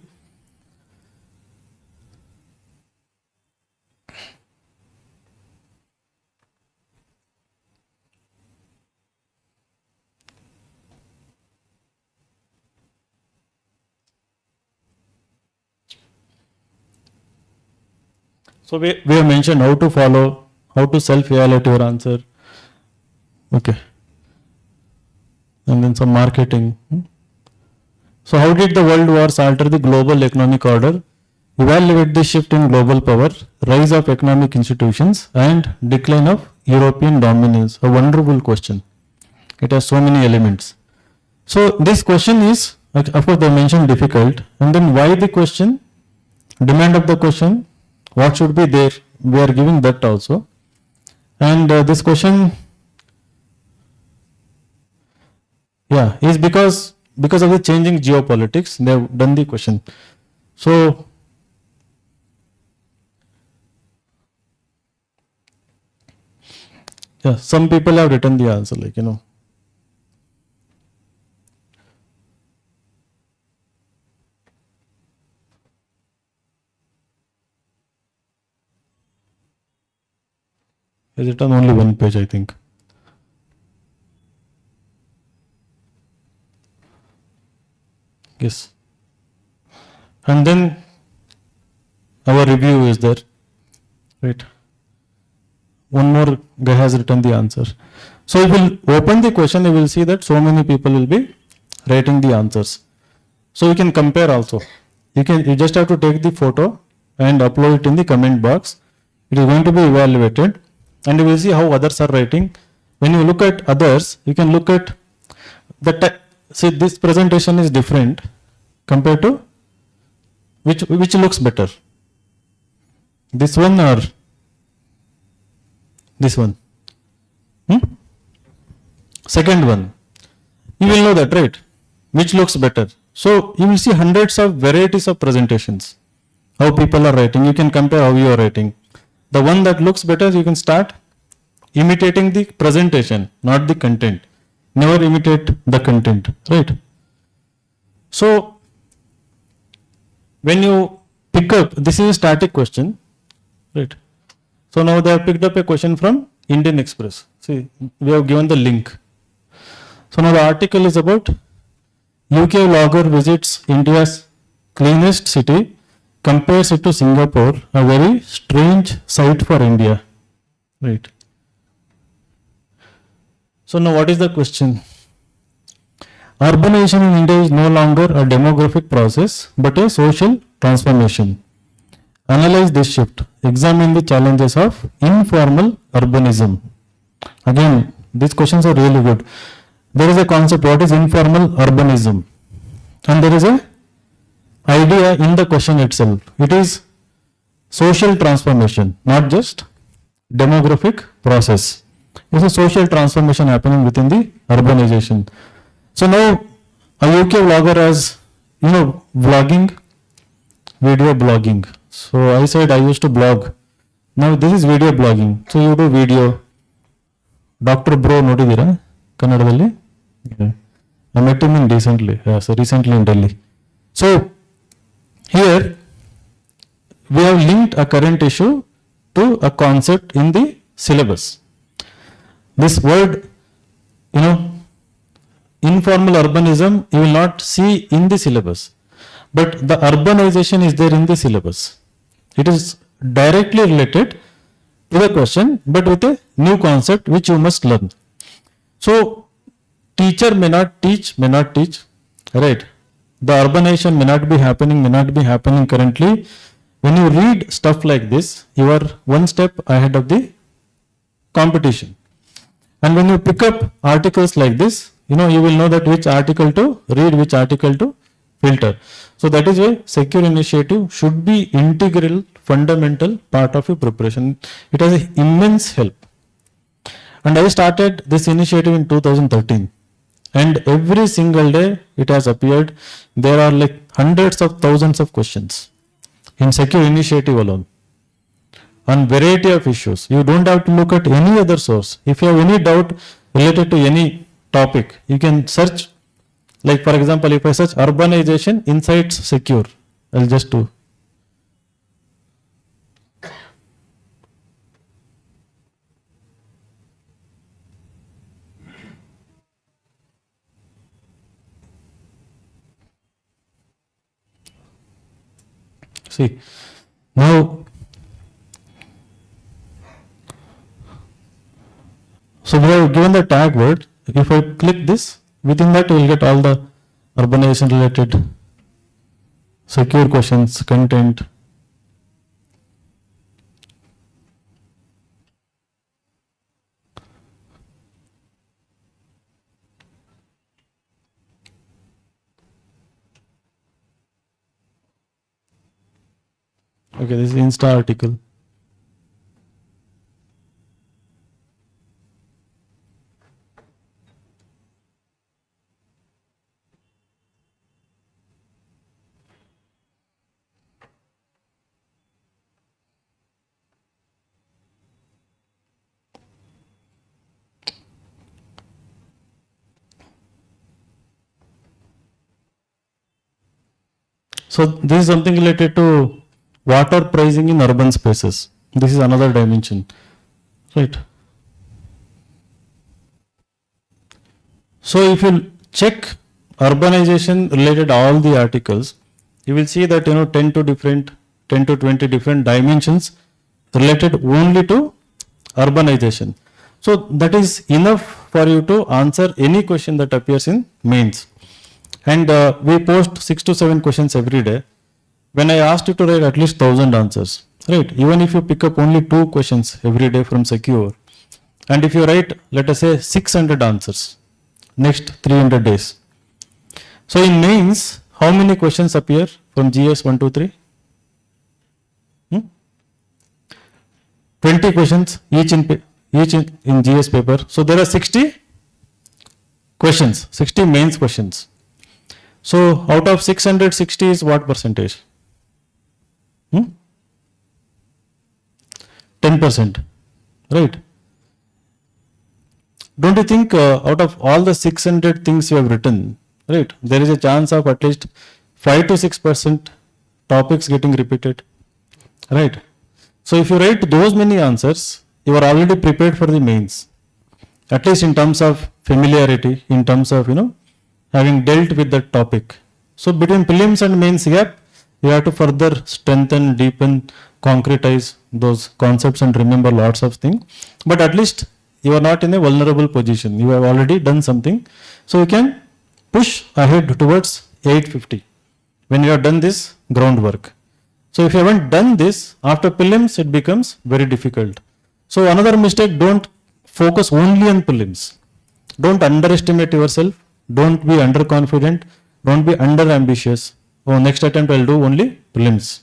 So we have mentioned how to follow, how to self-evaluate your answer. Okay. And then some marketing. So how did the world wars alter the global economic order? Evaluate the shift in global power, rise of economic institutions, and decline of European dominance. A wonderful question. It has so many elements. So this question is, of course, they mentioned difficult. And then why the question? Demand of the question. What should be there? We are giving that also. And this question, yeah, is because of the changing geopolitics, they have done the question. So, yeah, some people have written the answer, like, you know. Is it on only one page, I think? Yes. And then our review is there, right? One more guy has written the answer. So if we'll open the question, you will see that so many people will be writing the answers. So you can compare also. You just have to take the photo and upload it in the comment box. It is going to be evaluated. And you will see how others are writing. When you look at others, you can look at the see, this presentation is different compared to which looks better. This one or this one? Second one. You will know that, right? Which looks better. So you will see hundreds of varieties of presentations. How people are writing. You can compare how you are writing. The one that looks better, you can start imitating the presentation, not the content. Never imitate the content, right? So, when you pick up, this is a static question, right? So now they have picked up a question from Indian Express. See, we have given the link. So now the article is about UK vlogger visits India's cleanest city, compares it to Singapore, a very strange sight for India, right? So now what is the question? Urbanization in India is no longer a demographic process, but a social transformation. Analyze this shift. Examine the challenges of informal urbanism. Again, these questions are really good. There is a concept, what is informal urbanism? And there is a idea in the question itself. It is social transformation, not just demographic process. It's a social transformation happening within the urbanization. So now a UK vlogger has, vlogging, video blogging. So I said I used to blog. Now this is video blogging. So you do video. Dr. Bro nodidira Kannadadalli? I met him recently in Delhi. So here we have linked a current issue to a concept in the syllabus. This word, informal urbanism, you will not see in the syllabus, but the urbanization is there in the syllabus. It is directly related to the question, but with a new concept which you must learn. So, teacher may not teach, right? The urbanization may not be happening currently. When you read stuff like this, you are one step ahead of the competition. And when you pick up articles like this, you will know that which article to read, which article to filter. So that is why secure initiative should be integral, fundamental part of your preparation. It has an immense help. And I started this initiative in 2013. And every single day it has appeared. There are like hundreds of thousands of questions in secure initiative alone on variety of issues. You don't have to look at any other source. If you have any doubt related to any topic, you can search, like for example, if I search urbanization, insights secure, I'll just do. See, now, so we have given the tag word. If I click this, within that you will get all the urbanization related secure questions, content. Okay, this is Insta article. So this is something related to water pricing in urban spaces. This is another dimension, right? So if you check urbanization related all the articles, you will see that 10 to 20 different dimensions related only to urbanization. So that is enough for you to answer any question that appears in mains. And we post 6 to 7 questions every day. When I asked you to write at least 1,000 answers, right? Even if you pick up only 2 questions every day from Secure, and if you write, let us say 600 answers, next 300 days. So in mains, how many questions appear from GS 1, 2, 3? 20 questions each in GS paper. So there are 60 questions, 60 mains questions. So out of 660 is what percentage? 10%, right? Don't you think out of all the 600 things you have written, right, there is a chance of at least 5 to 6% topics getting repeated, right? So if you write those many answers, you are already prepared for the mains, at least in terms of familiarity, in terms of, having dealt with that topic. So between prelims and mains gap, you have to further strengthen, deepen, concretize those concepts and remember lots of things. But at least you are not in a vulnerable position. You have already done something. So you can push ahead towards 850 when you have done this groundwork. So if you haven't done this, after prelims, it becomes very difficult. So another mistake, don't focus only on prelims. Don't underestimate yourself. Don't be underconfident. Don't be under ambitious. Oh, next attempt I'll do only prelims.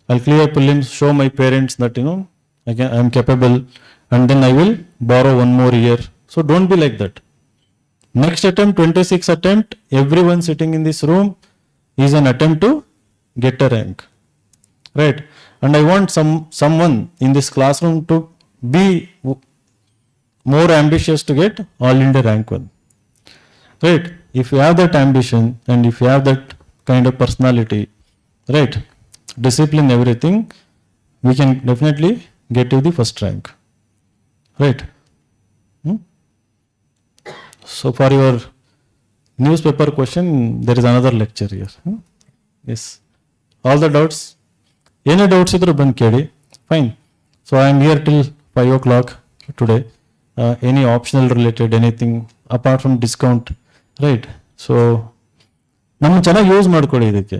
I'll clear prelims, show my parents that, I am capable, and then I will borrow one more year. So don't be like that. Next attempt, 26 attempt, everyone sitting in this room is an attempt to get a rank. Right? And I want someone in this classroom to be more ambitious to get all India rank 1. Right? If you have that ambition and if you have that kind of personality, right, discipline, everything, we can definitely get you the first rank. Right? So for your newspaper question, there is another lecture here. Yes. All the doubts? Any doubts idru ban kedi? Fine. So I am here till 5 o'clock today. Any optional related, anything apart from discount, right? So ನಮ್ಮ ಚೆನ್ನಾಗಿ use ಮಾಡ್ಕೊಳ್ಳಿ. ಇದಕ್ಕೆ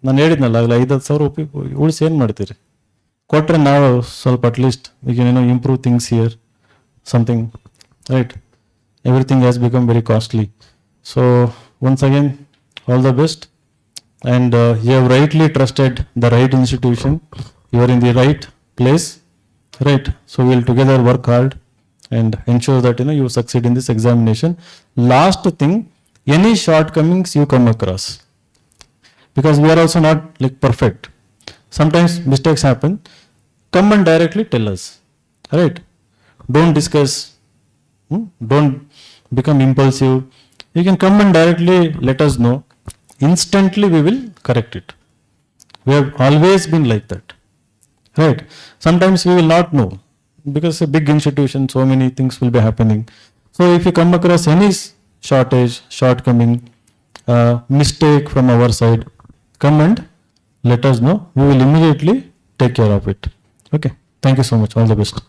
ನಾನು ಹೇಳಿದ್ನಲ್ಲ, 5,000 ರೂಪಾಯಿ ಉಳಿಸಿ ಏನು ಮಾಡ್ತೀರಿ? ಕೊಟ್ಟರೆ ನಾವು ಸ್ವಲ್ಪ at least we can improve things here something, right? Everything has become very costly. So once again, all the best. And you have rightly trusted the right institution. You are in the right place, right? So we will together work hard and ensure that you succeed in this examination. Last thing, any shortcomings you come across, because we are also not like perfect. Sometimes mistakes happen. Come and directly tell us, right? Don't discuss. Don't become impulsive, you can come and directly let us know. Instantly we will correct it. We have always been like that, right? Sometimes we will not know because a big institution, so many things will be happening. So if you come across any shortage, shortcoming, mistake from our side, come and let us know. We will immediately take care of it. Okay. Thank you so much. All the best.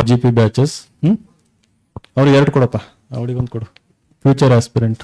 OGP batches ಅವ್ರಿಗೆ 2 ಕೊಡಪ್ಪ, ಅವಳಿಗೊಂದು ಕೊಡು. Future aspirant.